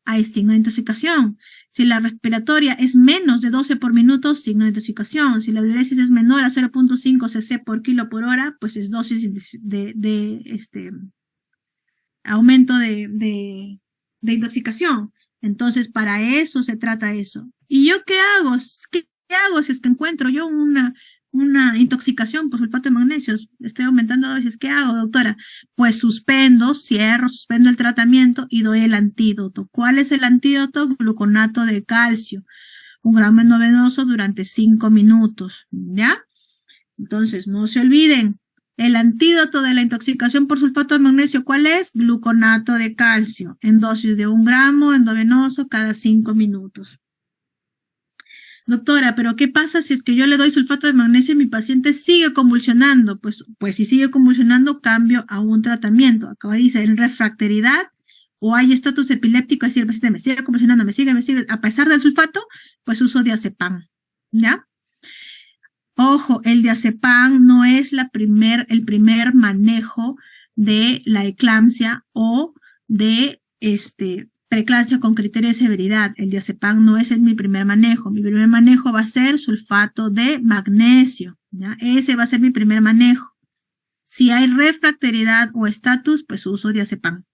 hay signo de intoxicación. Si la respiratoria es menos de 12 por minuto, signo de intoxicación. Si la diuresis es menor a 0.5 cc por kilo por hora, pues es dosis aumento de intoxicación. Entonces, para eso se trata eso. ¿Y yo qué hago? ¿Qué hago si es que encuentro yo una intoxicación por sulfato de magnesio? Estoy aumentando dosis. ¿Qué hago, doctora? Pues suspendo el tratamiento y doy el antídoto. ¿Cuál es el antídoto? Gluconato de calcio. 1 gramo endovenoso durante 5 minutos. ¿Ya? Entonces, no se olviden. El antídoto de la intoxicación por sulfato de magnesio, ¿cuál es? Gluconato de calcio, en dosis de 1 gramo endovenoso cada 5 minutos. Doctora, ¿pero qué pasa si es que yo le doy sulfato de magnesio y mi paciente sigue convulsionando? Pues si sigue convulsionando, cambio a un tratamiento. Acá dice, en refractaridad o hay estatus epiléptico, es decir, el paciente me sigue convulsionando, me sigue, a pesar del sulfato, pues uso diazepam, ¿ya? Ojo, el diazepam no es el primer manejo de la eclampsia o de preeclampsia con criterio de severidad. El diazepam no es mi primer manejo. Mi primer manejo va a ser sulfato de magnesio, ¿ya? Ese va a ser mi primer manejo. Si hay refractariedad o estatus, pues uso diazepam.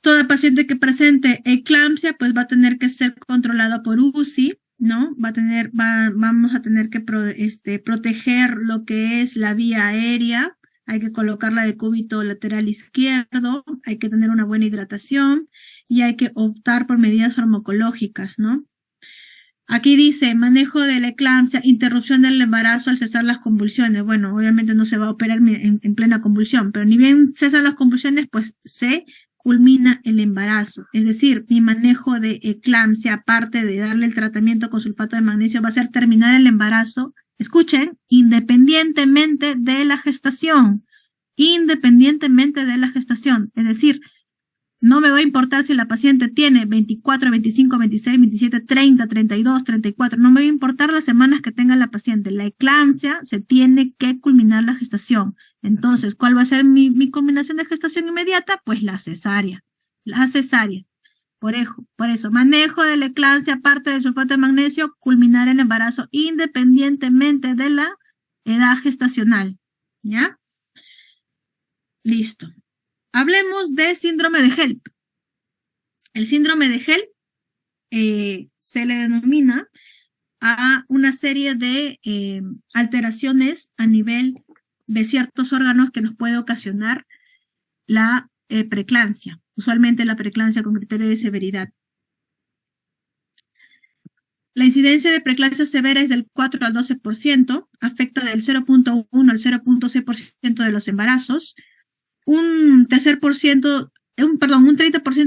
Toda paciente que presente eclampsia, pues va a tener que ser controlada por UCI, ¿no? Vamos a tener que proteger lo que es la vía aérea. Hay que colocarla de cúbito lateral izquierdo, hay que tener una buena hidratación y hay que optar por medidas farmacológicas, ¿no? Aquí dice manejo de la eclampsia, interrupción del embarazo al cesar las convulsiones. Bueno, obviamente no se va a operar en plena convulsión, pero ni bien cesan las convulsiones, pues se culmina el embarazo. Es decir, mi manejo de eclampsia, aparte de darle el tratamiento con sulfato de magnesio, va a ser terminar el embarazo, escuchen, independientemente de la gestación. Independientemente de la gestación. Es decir, no me va a importar si la paciente tiene 24, 25, 26, 27, 30, 32, 34. No me va a importar las semanas que tenga la paciente. La eclampsia se tiene que culminar la gestación. Entonces, ¿cuál va a ser mi culminación de gestación inmediata? Pues la cesárea. La cesárea. Por eso, manejo de la eclampsia, aparte del sulfato de magnesio, culminar el embarazo independientemente de la edad gestacional. ¿Ya? Listo. Hablemos de síndrome de HELP. El síndrome de HELP se le denomina a una serie de alteraciones a nivel de ciertos órganos que nos puede ocasionar la preeclampsia, usualmente la preeclampsia con criterio de severidad. La incidencia de preeclampsia severa es del 4 al 12%, afecta del 0.1 al 0.6% de los embarazos. Un 30%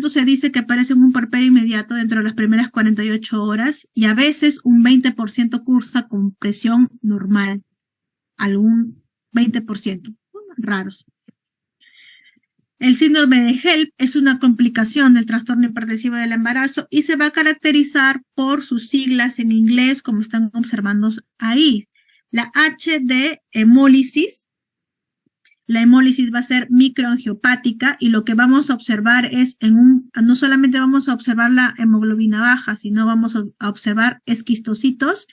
se dice que aparece en un puerperio inmediato dentro de las primeras 48 horas y a veces un 20% cursa con presión normal, algún 20%, raros. El síndrome de HELP es una complicación del trastorno hipertensivo del embarazo y se va a caracterizar por sus siglas en inglés, como están observando ahí. La H de hemólisis. La hemólisis va a ser microangiopática y lo que vamos a observar es no solamente vamos a observar la hemoglobina baja, sino vamos a observar esquistocitos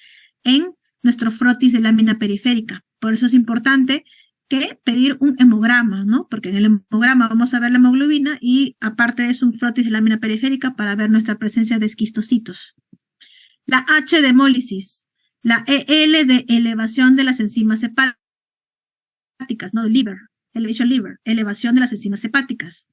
en nuestro frotis de lámina periférica. Por eso es importante que pedir un hemograma, ¿no? Porque en el hemograma vamos a ver la hemoglobina y aparte de eso un frotis de lámina periférica para ver nuestra presencia de esquistocitos. La H de hemólisis, la EL de elevación de las enzimas hepáticas, ¿no? Liver, elevation liver, elevación de las enzimas hepáticas.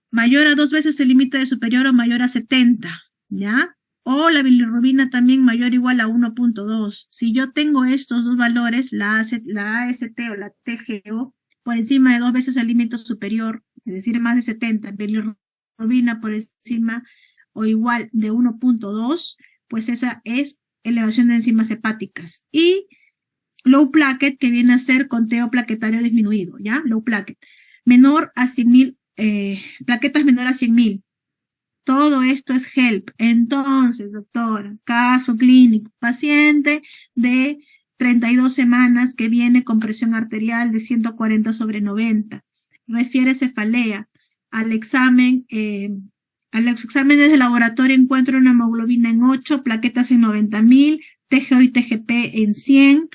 Mayor a 2 veces el límite de superior o mayor a 70, ¿ya? O la bilirrubina también mayor o igual a 1.2. Si yo tengo estos dos valores, la AST o la TGO, por encima de 2 veces el límite superior, es decir, más de 70, bilirrubina por encima o igual de 1.2, pues esa es elevación de enzimas hepáticas. Y low plaquet, que viene a ser conteo plaquetario disminuido, ¿ya? Low plaquet. Menor a 100.000, plaquetas menor a 100.000. Todo esto es HELP. Entonces, doctora, caso clínico, paciente de 32 semanas que viene con presión arterial de 140/90. Refiere cefalea. Al examen, a los exámenes de laboratorio encuentro una hemoglobina en 8, plaquetas en 90.000, TGO y TGP en 100.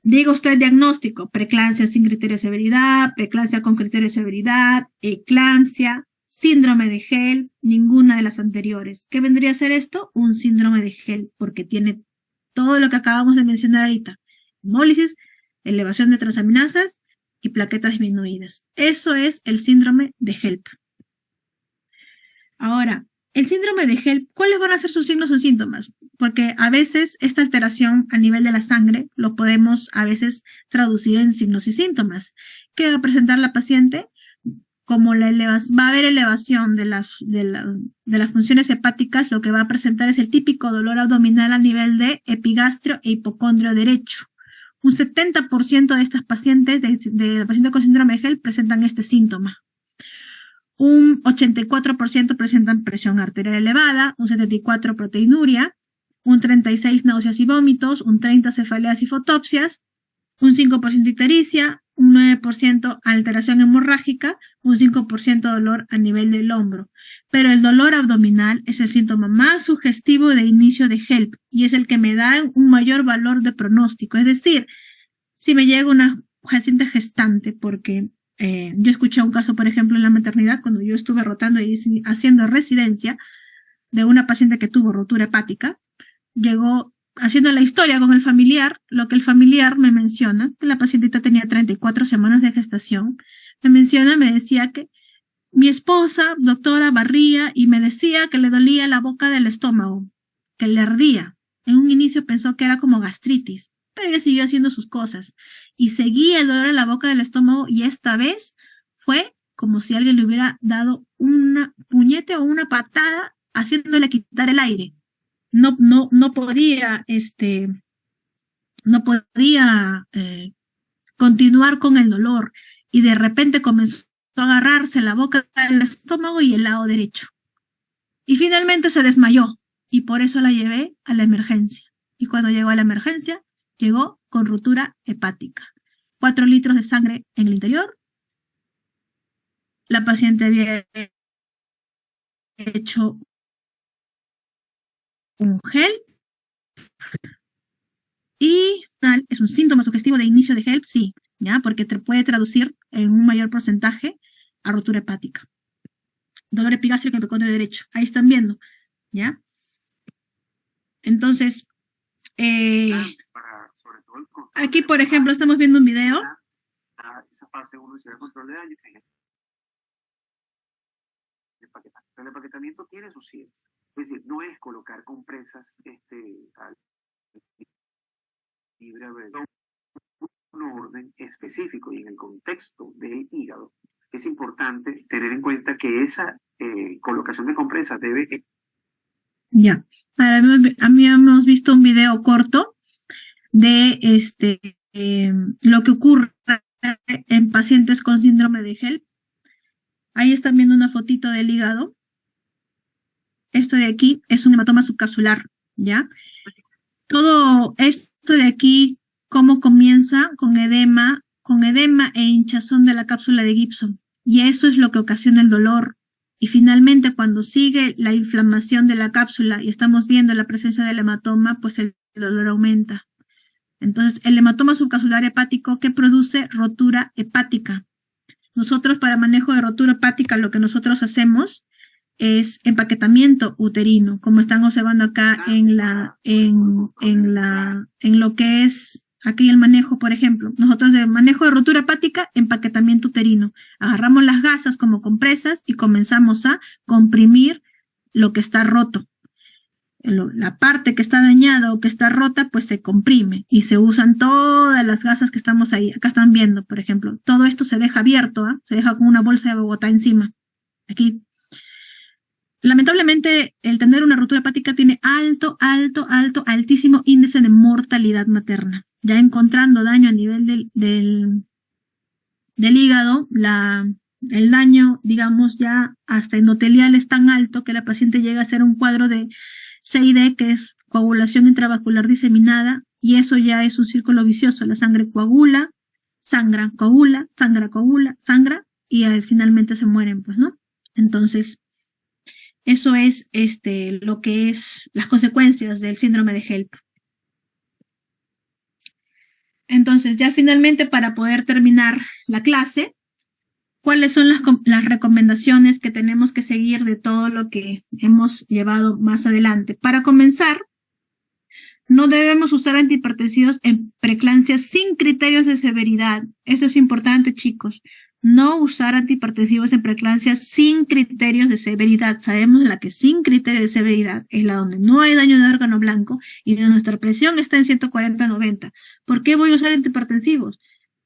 Diga usted diagnóstico, preeclampsia sin criterio de severidad, preeclampsia con criterio de severidad, eclampsia, síndrome de HELP, ninguna de las anteriores. ¿Qué vendría a ser esto? Un síndrome de HELP, porque tiene todo lo que acabamos de mencionar ahorita. Hemólisis, elevación de transaminasas y plaquetas disminuidas. Eso es el síndrome de HELP. Ahora, el síndrome de HELP, ¿cuáles van a ser sus signos o síntomas? Porque a veces esta alteración a nivel de la sangre lo podemos a veces traducir en signos y síntomas. ¿Qué va a presentar la paciente? Como va a haber elevación de las funciones hepáticas, lo que va a presentar es el típico dolor abdominal a nivel de epigastrio e hipocondrio derecho. Un 70% de estas pacientes, de pacientes con síndrome de HELP, presentan este síntoma. Un 84% presentan presión arterial elevada, un 74% proteinuria, un 36% náuseas y vómitos, un 30% cefaleas y fotopsias, un 5% ictericia, un 9% alteración hemorrágica, un 5% dolor a nivel del hombro. Pero el dolor abdominal es el síntoma más sugestivo de inicio de HELP y es el que me da un mayor valor de pronóstico. Es decir, si me llega una paciente gestante, porque yo escuché un caso, por ejemplo, en la maternidad, cuando yo estuve rotando y haciendo residencia de una paciente que tuvo rotura hepática, llegó haciendo la historia con el familiar, lo que el familiar me menciona, que la pacientita tenía 34 semanas de gestación, me decía que mi esposa, doctora, barría y me decía que le dolía la boca del estómago. que le ardía. En un inicio pensó que era como gastritis, pero ella siguió haciendo sus cosas y seguía el dolor en la boca del estómago y esta vez fue como si alguien le hubiera dado una puñete o una patada haciéndole quitar el aire. No podía, no podía continuar con el dolor y de repente comenzó a agarrarse la boca del estómago y el lado derecho. Y finalmente se desmayó y por eso la llevé a la emergencia. Y cuando llegó a la emergencia, llegó con rotura hepática. 4 litros de sangre en el interior. La paciente había hecho un gel y es un síntoma sugestivo de inicio de HELP, sí, ¿ya? Porque te puede traducir en un mayor porcentaje a rotura hepática. Dolor epigástrico en el epicondrio derecho. Ahí están viendo, ¿ya? Entonces, aquí, por ejemplo, estamos viendo un video. Esa fase 1 será control de daño. El empaquetamiento tiene su ciencia. Es decir, no es colocar compresas al libre albedrío, un orden específico y en el contexto del hígado. Es importante tener en cuenta que esa colocación de compresas debe... Ya, a mí hemos visto un video corto de lo que ocurre en pacientes con síndrome de HELP. Ahí están viendo una fotito del hígado. Esto de aquí es un hematoma subcapsular, ¿ya? Todo esto de aquí, ¿cómo comienza? Con edema e hinchazón de la cápsula de Gibson. Y eso es lo que ocasiona el dolor. Y finalmente, cuando sigue la inflamación de la cápsula y estamos viendo la presencia del hematoma, pues el dolor aumenta. Entonces, el hematoma subcapsular hepático, ¿qué produce? Rotura hepática. Nosotros, para manejo de rotura hepática, lo que nosotros hacemos es empaquetamiento uterino, como están observando acá en lo que es aquí el manejo, por ejemplo. Nosotros de manejo de rotura hepática, empaquetamiento uterino. Agarramos las gasas como compresas y comenzamos a comprimir lo que está roto. La parte que está dañada o que está rota, pues se comprime y se usan todas las gasas que estamos ahí. Acá están viendo, por ejemplo, todo esto se deja abierto, ¿eh? Se deja con una bolsa de Bogotá encima. Aquí. Lamentablemente, el tener una rotura hepática tiene altísimo índice de mortalidad materna. Ya encontrando daño a nivel del hígado, el daño, digamos, ya hasta endotelial es tan alto que la paciente llega a ser un cuadro de CID, que es coagulación intravascular diseminada, y eso ya es un círculo vicioso. La sangre coagula, sangra, coagula, sangra, y finalmente se mueren, pues, ¿no? Entonces, eso es lo que es las consecuencias del síndrome de HELP. Entonces, ya finalmente, para poder terminar la clase, ¿cuáles son las recomendaciones que tenemos que seguir de todo lo que hemos llevado más adelante? Para comenzar, no debemos usar antihipertensivos en preeclampsia sin criterios de severidad. Eso es importante, chicos. No usar antihipertensivos en preeclampsia sin criterios de severidad. Sabemos la que sin criterio de severidad es la donde no hay daño de órgano blanco y donde nuestra presión está en 140/90. ¿Por qué voy a usar antihipertensivos?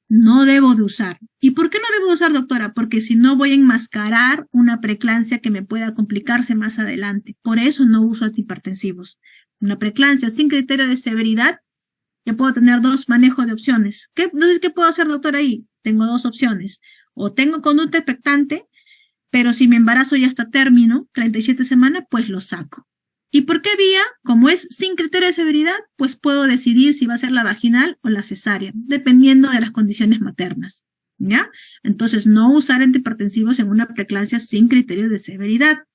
No debo de usar. ¿Y por qué no debo usar, doctora? Porque si no voy a enmascarar una preeclampsia que me pueda complicarse más adelante. Por eso no uso antihipertensivos. Una preeclampsia sin criterio de severidad, yo puedo tener dos manejos de opciones. Entonces, ¿qué puedo hacer, doctora, ahí? Tengo dos opciones. O tengo conducta expectante, pero si mi embarazo ya está término, 37 semanas, pues lo saco. ¿Y por qué vía? Como es sin criterio de severidad, pues puedo decidir si va a ser la vaginal o la cesárea, dependiendo de las condiciones maternas, ¿ya? Entonces, no usar antihipertensivos en una preeclampsia sin criterio de severidad.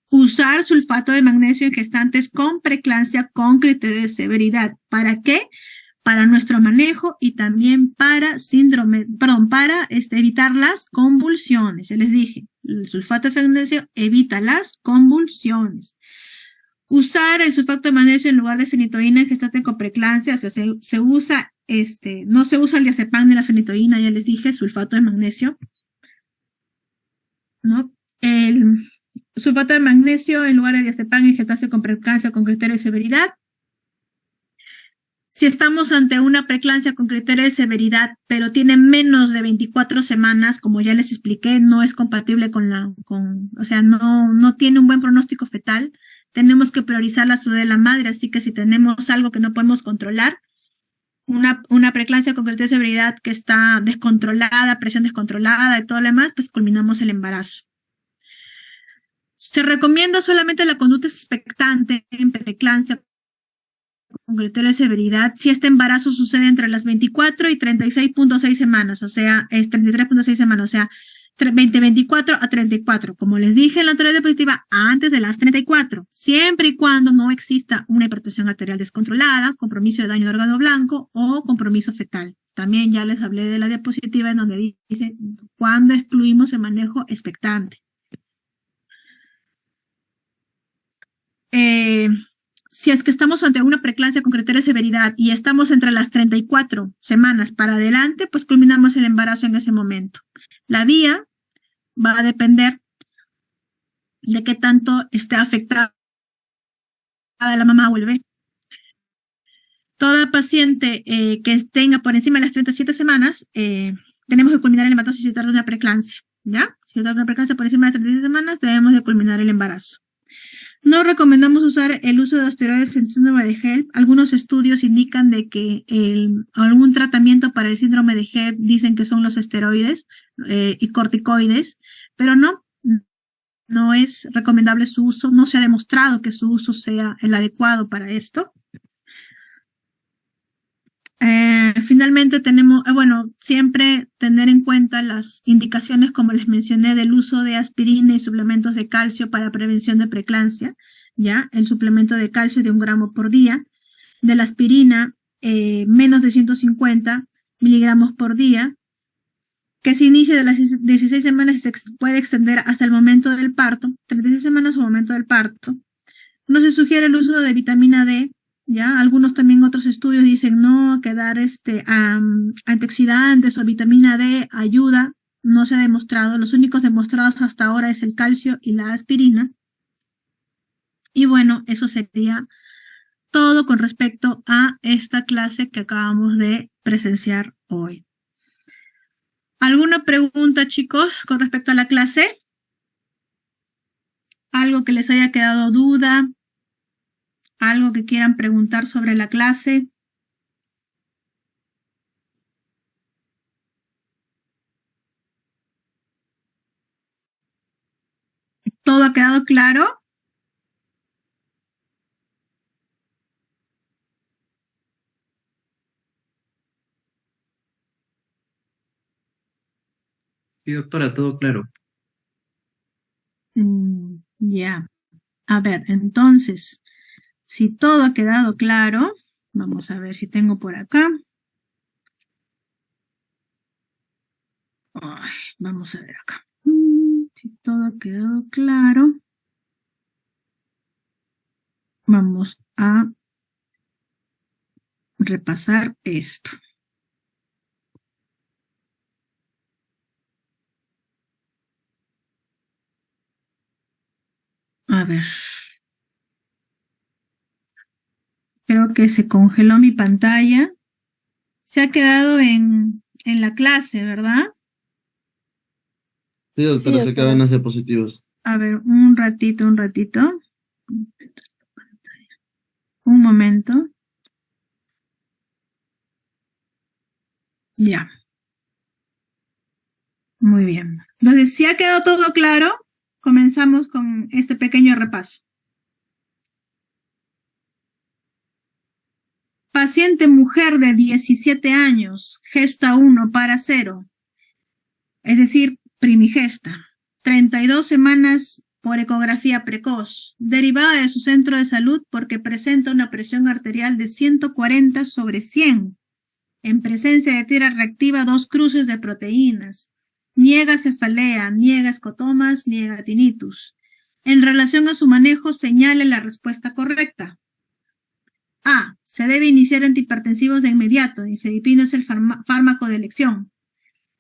Usar sulfato de magnesio en gestantes con preeclampsia con criterio de severidad. ¿Para qué? Para nuestro manejo y también para evitar las convulsiones. Ya les dije, el sulfato de magnesio evita las convulsiones. Usar el sulfato de magnesio en lugar de fenitoína en gestante con preeclampsia, o sea, se usa, no se usa el diazepam ni la fenitoína, ya les dije, sulfato de magnesio, ¿no? sulfato de magnesio en lugar de diazepam y getafe con preeclampsia con criterio de severidad. Si estamos ante una preeclampsia con criterio de severidad, pero tiene menos de 24 semanas, como ya les expliqué, no es compatible o sea, no tiene un buen pronóstico fetal. Tenemos que priorizar la salud de la madre, así que si tenemos algo que no podemos controlar, una preeclampsia con criterio de severidad que está descontrolada, presión descontrolada y todo lo demás, pues culminamos el embarazo. Se recomienda solamente la conducta expectante en preeclampsia con criterio de severidad si este embarazo sucede entre las 24 y 36.6 semanas, o sea, es 33.6 semanas, o sea, 24 a 34. Como les dije en la anterior diapositiva, antes de las 34, siempre y cuando no exista una hipertensión arterial descontrolada, compromiso de daño de órgano blanco o compromiso fetal. También ya les hablé de la diapositiva en donde dice cuándo excluimos el manejo expectante. Si es que estamos ante una preeclampsia con criterio de severidad y estamos entre las 34 semanas para adelante, pues culminamos el embarazo en ese momento. La vía va a depender de qué tanto esté afectada la mamá o el bebé. Toda paciente que tenga por encima de las 37 semanas, tenemos que culminar el embarazo si se trata de una preeclampsia, ¿ya? Si se trata de una preeclampsia por encima de las 37 semanas, debemos de culminar el embarazo. No recomendamos usar el uso de esteroides en síndrome de HELLP. Algunos estudios indican de que algún tratamiento para el síndrome de HELLP dicen que son los esteroides y corticoides, pero no es recomendable su uso. No se ha demostrado que su uso sea el adecuado para esto. Finalmente tenemos, siempre tener en cuenta las indicaciones, como les mencioné, del uso de aspirina y suplementos de calcio para prevención de preeclampsia, ¿ya? El suplemento de calcio de 1 gramo por día, de la aspirina menos de 150 miligramos por día, que se inicia de las 16 semanas y se puede extender hasta el momento del parto, 36 semanas o momento del parto. No se sugiere el uso de vitamina D, ¿ya? Algunos también otros estudios dicen no, que dar antioxidantes o vitamina D ayuda, no se ha demostrado. Los únicos demostrados hasta ahora es el calcio y la aspirina. Y bueno, eso sería todo con respecto a esta clase que acabamos de presenciar hoy. ¿Alguna pregunta, chicos, con respecto a la clase? ¿Algo que les haya quedado duda? ¿Algo que quieran preguntar sobre la clase? ¿Todo ha quedado claro? Sí, doctora, todo claro. Ya. A ver, entonces, si todo ha quedado claro, vamos a ver si tengo por acá. Ay, vamos a ver acá. Si todo ha quedado claro, vamos a repasar esto. A ver. Creo que se congeló mi pantalla. Se ha quedado en la clase, ¿verdad? Sí, doctora, se quedan las diapositivas. A ver, un ratito. Un momento. Ya. Muy bien. Entonces, si ha quedado todo claro, comenzamos con este pequeño repaso. Paciente mujer de 17 años, gesta 1 para 0, es decir, primigesta, 32 semanas por ecografía precoz, derivada de su centro de salud porque presenta una presión arterial de 140/100, en presencia de tira reactiva 2 cruces de proteínas, niega cefalea, niega escotomas, niega tinnitus. En relación a su manejo, señale la respuesta correcta. A. Se debe iniciar antihipertensivos de inmediato. Nifedipino es el fármaco de elección.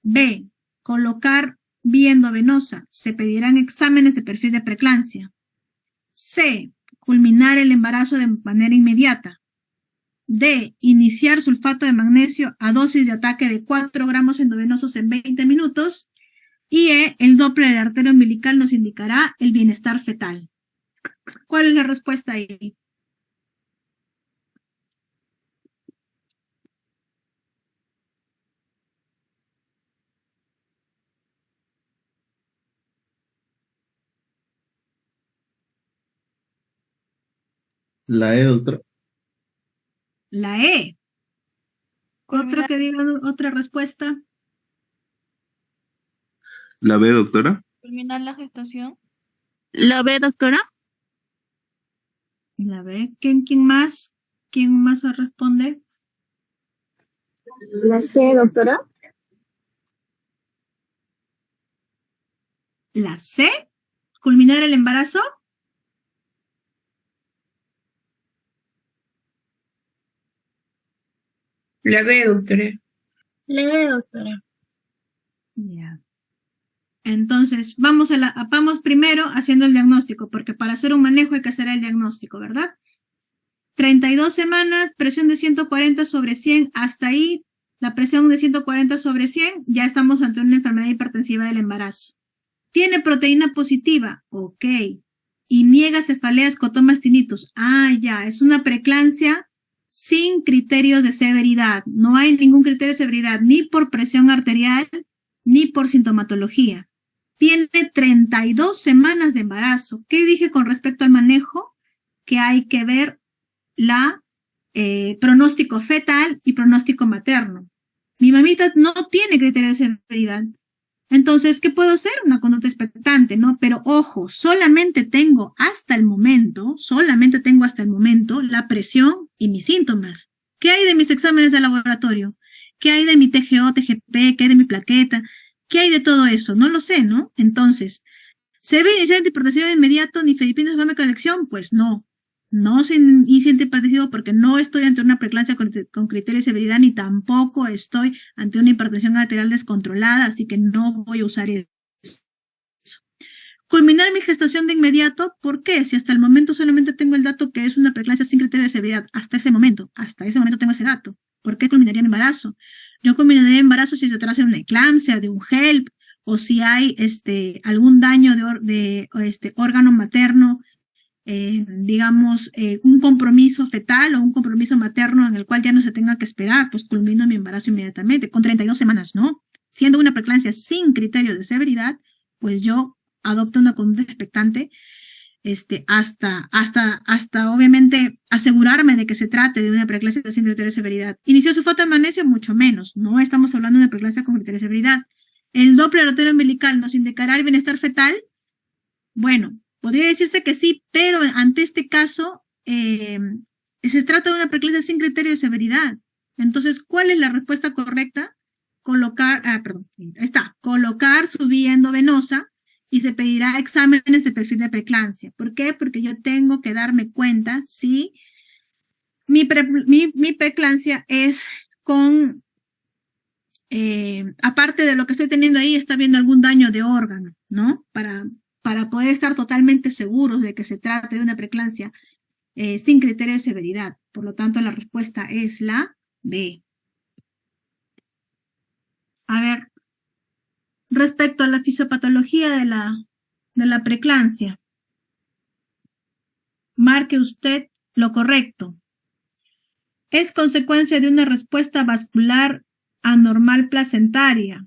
B. Colocar vía endovenosa, se pedirán exámenes de perfil de preeclampsia. C, culminar el embarazo de manera inmediata. D, iniciar sulfato de magnesio a dosis de ataque de 4 gramos endovenosos en 20 minutos. Y E, el Doppler de la arteria umbilical nos indicará el bienestar fetal. ¿Cuál es la respuesta ahí? La E, doctora. La E. ¿Otro que diga otra respuesta? La B, doctora. Culminar la gestación. ¿La B, doctora? La B. ¿Quién más? ¿Quién más va a responder? ¿La C, doctora? La C. ¿Culminar el embarazo? La B, doctora. La B, doctora. Ya. Entonces, vamos primero haciendo el diagnóstico, porque para hacer un manejo hay que hacer el diagnóstico, ¿verdad? 32 semanas, presión de 140/100, hasta ahí, la presión de 140/100, ya estamos ante una enfermedad hipertensiva del embarazo. ¿Tiene proteína positiva? Ok. Y niega cefaleas, cotomas, tinnitus. Ah, ya, es una preeclampsia sin criterios de severidad. No hay ningún criterio de severidad, ni por presión arterial, ni por sintomatología. Tiene 32 semanas de embarazo. ¿Qué dije con respecto al manejo? Que hay que ver la pronóstico fetal y pronóstico materno. Mi mamita no tiene criterio de severidad. Entonces, ¿qué puedo hacer? Una conducta expectante, ¿no? Pero ojo, solamente tengo hasta el momento la presión y mis síntomas. ¿Qué hay de mis exámenes de laboratorio? ¿Qué hay de mi TGO, TGP? ¿Qué hay de mi plaqueta? ¿Qué hay de todo eso? No lo sé, ¿no? Entonces, ¿se debe iniciar antihipertensivo de inmediato ni fedipinos de conexión? Pues no. No se inicia antihipertensivo porque no estoy ante una preeclampsia con criterio de severidad ni tampoco estoy ante una hipertensión arterial descontrolada, así que no voy a usar eso. Culminar mi gestación de inmediato, ¿por qué? Si hasta el momento solamente tengo el dato que es una preeclampsia sin criterio de severidad, hasta ese momento tengo ese dato. ¿Por qué culminaría mi embarazo? Yo culminaría mi embarazo si se trata de una eclampsia, de un HELP, o si hay algún daño de órgano materno, un compromiso fetal o un compromiso materno en el cual ya no se tenga que esperar, pues culmino mi embarazo inmediatamente, con 32 semanas, ¿no? Siendo una preeclampsia sin criterio de severidad, pues yo adopto una conducta expectante hasta obviamente asegurarme de que se trate de una preeclampsia sin criterio de severidad. ¿Inició sulfato de magnesio? Mucho menos, no estamos hablando de una preeclampsia con criterio de severidad. ¿El Doppler arterio umbilical nos indicará el bienestar fetal? Bueno, podría decirse que sí, pero ante este caso se trata de una preeclampsia sin criterio de severidad. Entonces, ¿cuál es la respuesta correcta? Colocar su vía endovenosa y se pedirá exámenes de perfil de preeclampsia. ¿Por qué? Porque yo tengo que darme cuenta si mi preeclampsia es con, aparte de lo que estoy teniendo ahí, está habiendo algún daño de órgano, ¿no? Para poder estar totalmente seguros de que se trate de una preeclampsia sin criterio de severidad. Por lo tanto, la respuesta es la B. A ver, respecto a la fisiopatología de la preeclampsia, marque usted lo correcto. Es consecuencia de una respuesta vascular anormal placentaria.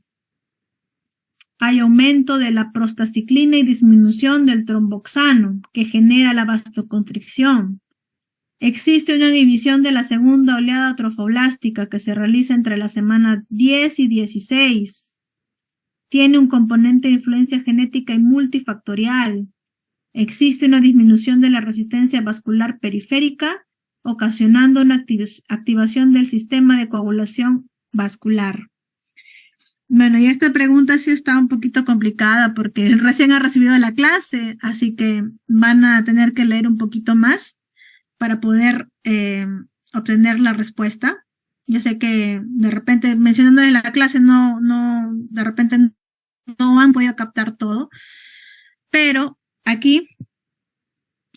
Hay aumento de la prostaciclina y disminución del tromboxano, que genera la vasoconstricción. Existe una inhibición de la segunda oleada trofoblástica que se realiza entre la semana 10 y 16. Tiene un componente de influencia genética y multifactorial. Existe una disminución de la resistencia vascular periférica, ocasionando una activación del sistema de coagulación vascular. Bueno, y esta pregunta sí está un poquito complicada porque recién ha recibido la clase, así que van a tener que leer un poquito más para poder obtener la respuesta. Yo sé que de repente mencionándole la clase de repente no han podido captar todo, pero aquí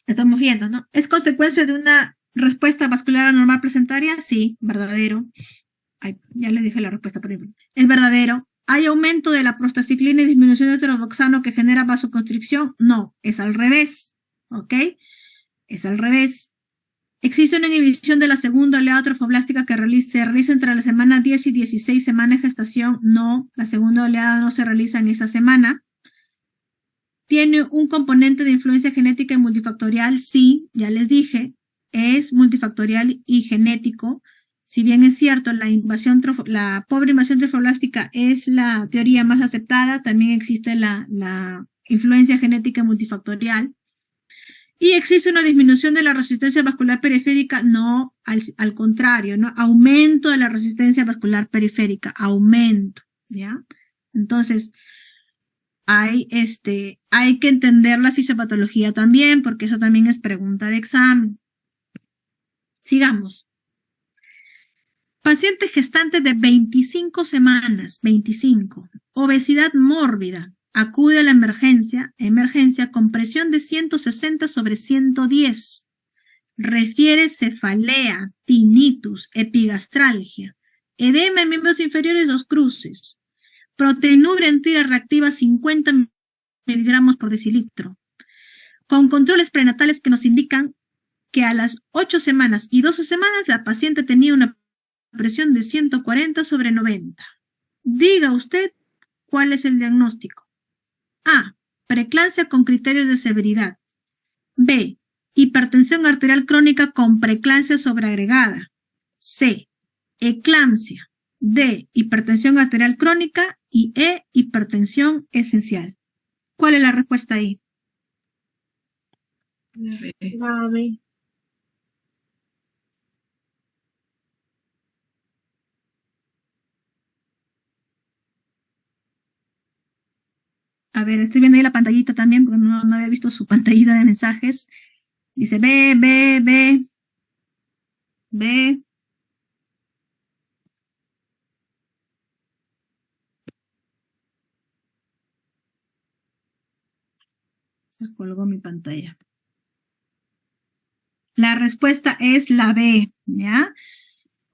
estamos viendo, ¿no? ¿Es consecuencia de una respuesta vascular anormal placentaria? Sí, verdadero. Ay, ya le dije la respuesta, por ejemplo. Es verdadero. ¿Hay aumento de la prostaciclina y disminución de heterodoxano que genera vasoconstricción? No, es al revés, ¿ok? Es al revés. ¿Existe una inhibición de la segunda oleada trofoblástica que se realiza entre la semana 10 y 16 semanas de gestación? No, la segunda oleada no se realiza en esa semana. ¿Tiene un componente de influencia genética y multifactorial? Sí, ya les dije, es multifactorial y genético. Si bien es cierto, la pobre invasión trofoblástica es la teoría más aceptada, también existe la influencia genética multifactorial. ¿Y existe una disminución de la resistencia vascular periférica? No, al contrario, ¿no? Aumento de la resistencia vascular periférica, aumento, ¿ya? Entonces, hay que entender la fisiopatología también, porque eso también es pregunta de examen. Sigamos. Paciente gestante de 25 semanas, 25, obesidad mórbida, acude a la emergencia con presión de 160/110, refiere cefalea, tinnitus, epigastralgia, edema en miembros inferiores 2 cruces, proteinúria en tira reactiva 50 miligramos por decilitro, con controles prenatales que nos indican que a las 8 semanas y 12 semanas la paciente tenía una presión de 140/90. Diga usted cuál es el diagnóstico. A. Preeclampsia con criterios de severidad. B. Hipertensión arterial crónica con preeclampsia sobreagregada. C. Eclampsia. D. Hipertensión arterial crónica. Y E. Hipertensión esencial. ¿Cuál es la respuesta ahí? La B. A ver, estoy viendo ahí la pantallita también, porque no había visto su pantallita de mensajes. Dice B, B, B, B. Se colgó mi pantalla. La respuesta es la B, ¿ya?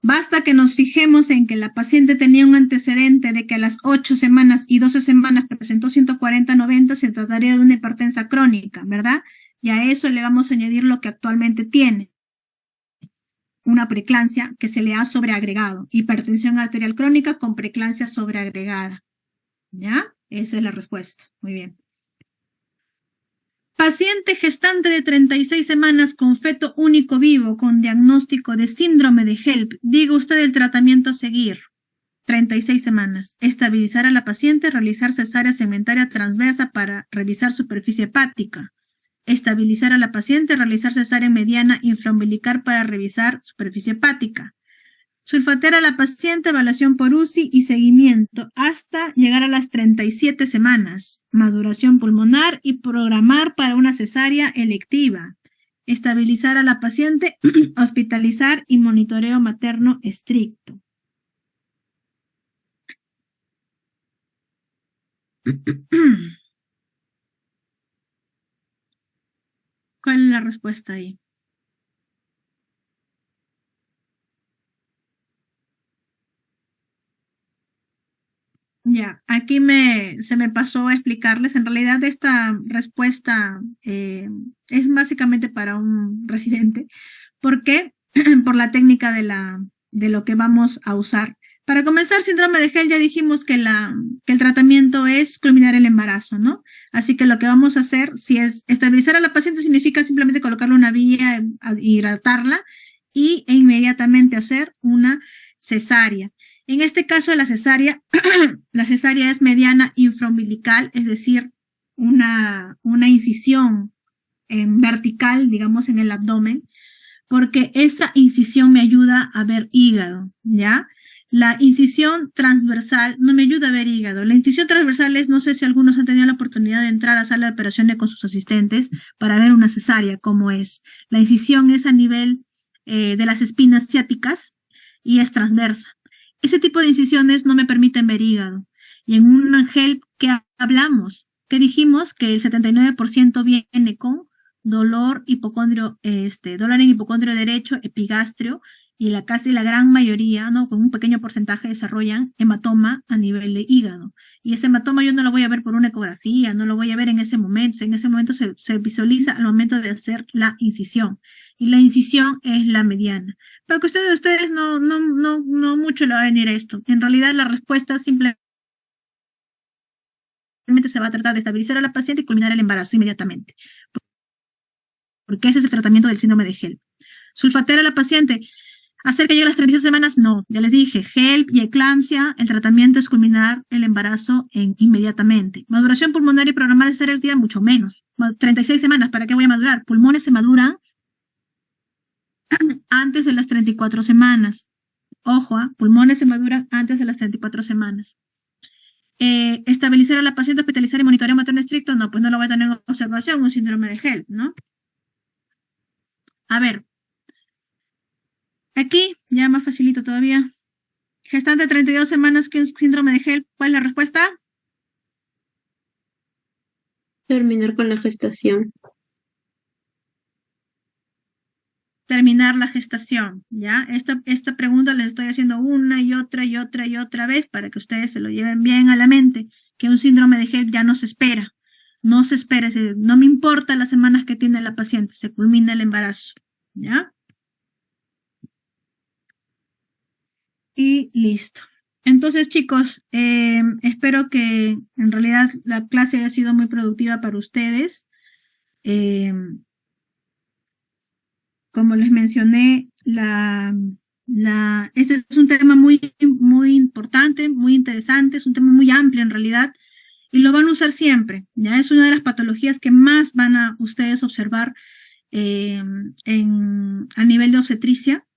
Basta que nos fijemos en que la paciente tenía un antecedente de que a las 8 semanas y 12 semanas presentó 140/90, se trataría de una hipertensa crónica, ¿verdad? Y a eso le vamos a añadir lo que actualmente tiene. Una preeclampsia que se le ha sobreagregado. Hipertensión arterial crónica con preeclampsia sobreagregada. ¿Ya? Esa es la respuesta. Muy bien. Paciente gestante de 36 semanas con feto único vivo con diagnóstico de síndrome de HELP. Diga usted el tratamiento a seguir. 36 semanas. Estabilizar a la paciente, realizar cesárea segmentaria transversa para revisar superficie hepática. Estabilizar a la paciente, realizar cesárea mediana infraumbilical para revisar superficie hepática. Sulfatear a la paciente, evaluación por UCI y seguimiento hasta llegar a las 37 semanas. Maduración pulmonar y programar para una cesárea electiva. Estabilizar a la paciente, hospitalizar y monitoreo materno estricto. ¿Cuál es la respuesta ahí? Ya, aquí se me pasó a explicarles. En realidad esta respuesta es básicamente para un residente. ¿Por qué? Por la técnica de lo que vamos a usar. Para comenzar, síndrome de HELP ya dijimos que el tratamiento es culminar el embarazo, ¿no? Así que lo que vamos a hacer, si es estabilizar a la paciente, significa simplemente colocarle una vía, hidratarla e inmediatamente hacer una cesárea. En este caso, la cesárea es mediana infraumbilical, es decir, una incisión vertical, digamos, en el abdomen, porque esa incisión me ayuda a ver hígado, ¿ya? La incisión transversal no me ayuda a ver hígado. La incisión transversal es, no sé si algunos han tenido la oportunidad de entrar a sala de operaciones con sus asistentes para ver una cesárea, cómo es. La incisión es a nivel de las espinas ciáticas y es transversa. Ese tipo de incisiones no me permiten ver hígado. Y en un HELP ¿qué hablamos? Que dijimos que el 79% viene con dolor hipocondrio, dolor en hipocondrio derecho, epigastrio, y casi la gran mayoría, ¿no? Con un pequeño porcentaje desarrollan hematoma a nivel de hígado. Y ese hematoma yo no lo voy a ver por una ecografía, no lo voy a ver en ese momento se visualiza al momento de hacer la incisión. Y la incisión es la mediana. Pero que ustedes no mucho le va a venir esto. En realidad la respuesta simplemente se va a tratar de estabilizar a la paciente y culminar el embarazo inmediatamente. Porque ese es el tratamiento del síndrome de HELP. Sulfatear a la paciente, hacer que llegue a las 36 semanas, no. Ya les dije, HELP y eclampsia, el tratamiento es culminar el embarazo inmediatamente. Maduración pulmonar y programar cesárea activa, mucho menos. 36 semanas, ¿para qué voy a madurar? Pulmones se maduran antes de las 34 semanas. Ojo, pulmones se maduran antes de las 34 semanas. Estabilizar a la paciente, hospitalizar y monitoreo materno estricto, no, pues no lo voy a tener en observación, un síndrome de HELP, ¿no? A ver, aquí ya más facilito todavía. Gestante 32 semanas que es síndrome de HELP, ¿cuál es la respuesta? Terminar con la gestación. Terminar la gestación, ¿ya? Esta pregunta les estoy haciendo una y otra vez para que ustedes se lo lleven bien a la mente, que un síndrome de HELP ya no se espera. No se espera, no me importa las semanas que tiene la paciente, se culmina el embarazo, ¿ya? Y listo. Entonces, chicos, espero que en realidad la clase haya sido muy productiva para ustedes. Como les mencioné, este es un tema muy importante, muy interesante, es un tema muy amplio en realidad, y lo van a usar siempre, ¿ya? Es una de las patologías que más van a ustedes observar a nivel de obstetricia,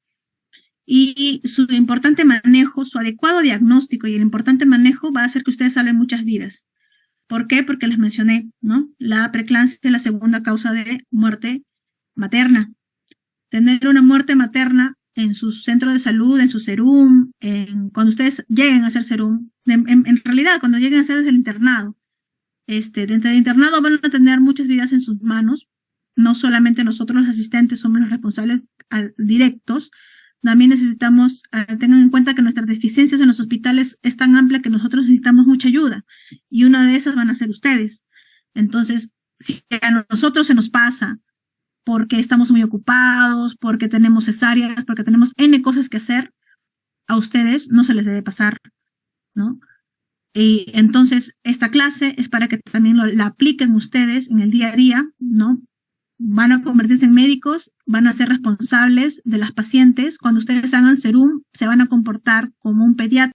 y su importante manejo, su adecuado diagnóstico y el importante manejo va a hacer que ustedes salven muchas vidas. ¿Por qué? Porque les mencioné, ¿no? La preeclampsia es la segunda causa de muerte materna. Tener una muerte materna en su centro de salud, en su serum, cuando ustedes lleguen a hacer serum, en realidad cuando lleguen a hacer desde el internado, dentro del internado van a tener muchas vidas en sus manos, no solamente nosotros los asistentes somos los responsables directos, también necesitamos, tengan en cuenta que nuestras deficiencias en los hospitales es tan amplia que nosotros necesitamos mucha ayuda, y una de esas van a ser ustedes. Entonces, si a nosotros se nos pasa, porque estamos muy ocupados, porque tenemos cesáreas, porque tenemos N cosas que hacer, a ustedes no se les debe pasar, ¿no? Y entonces, esta clase es para que también la apliquen ustedes en el día a día, ¿no? Van a convertirse en médicos, van a ser responsables de las pacientes. Cuando ustedes hagan serum, se van a comportar como un pediatra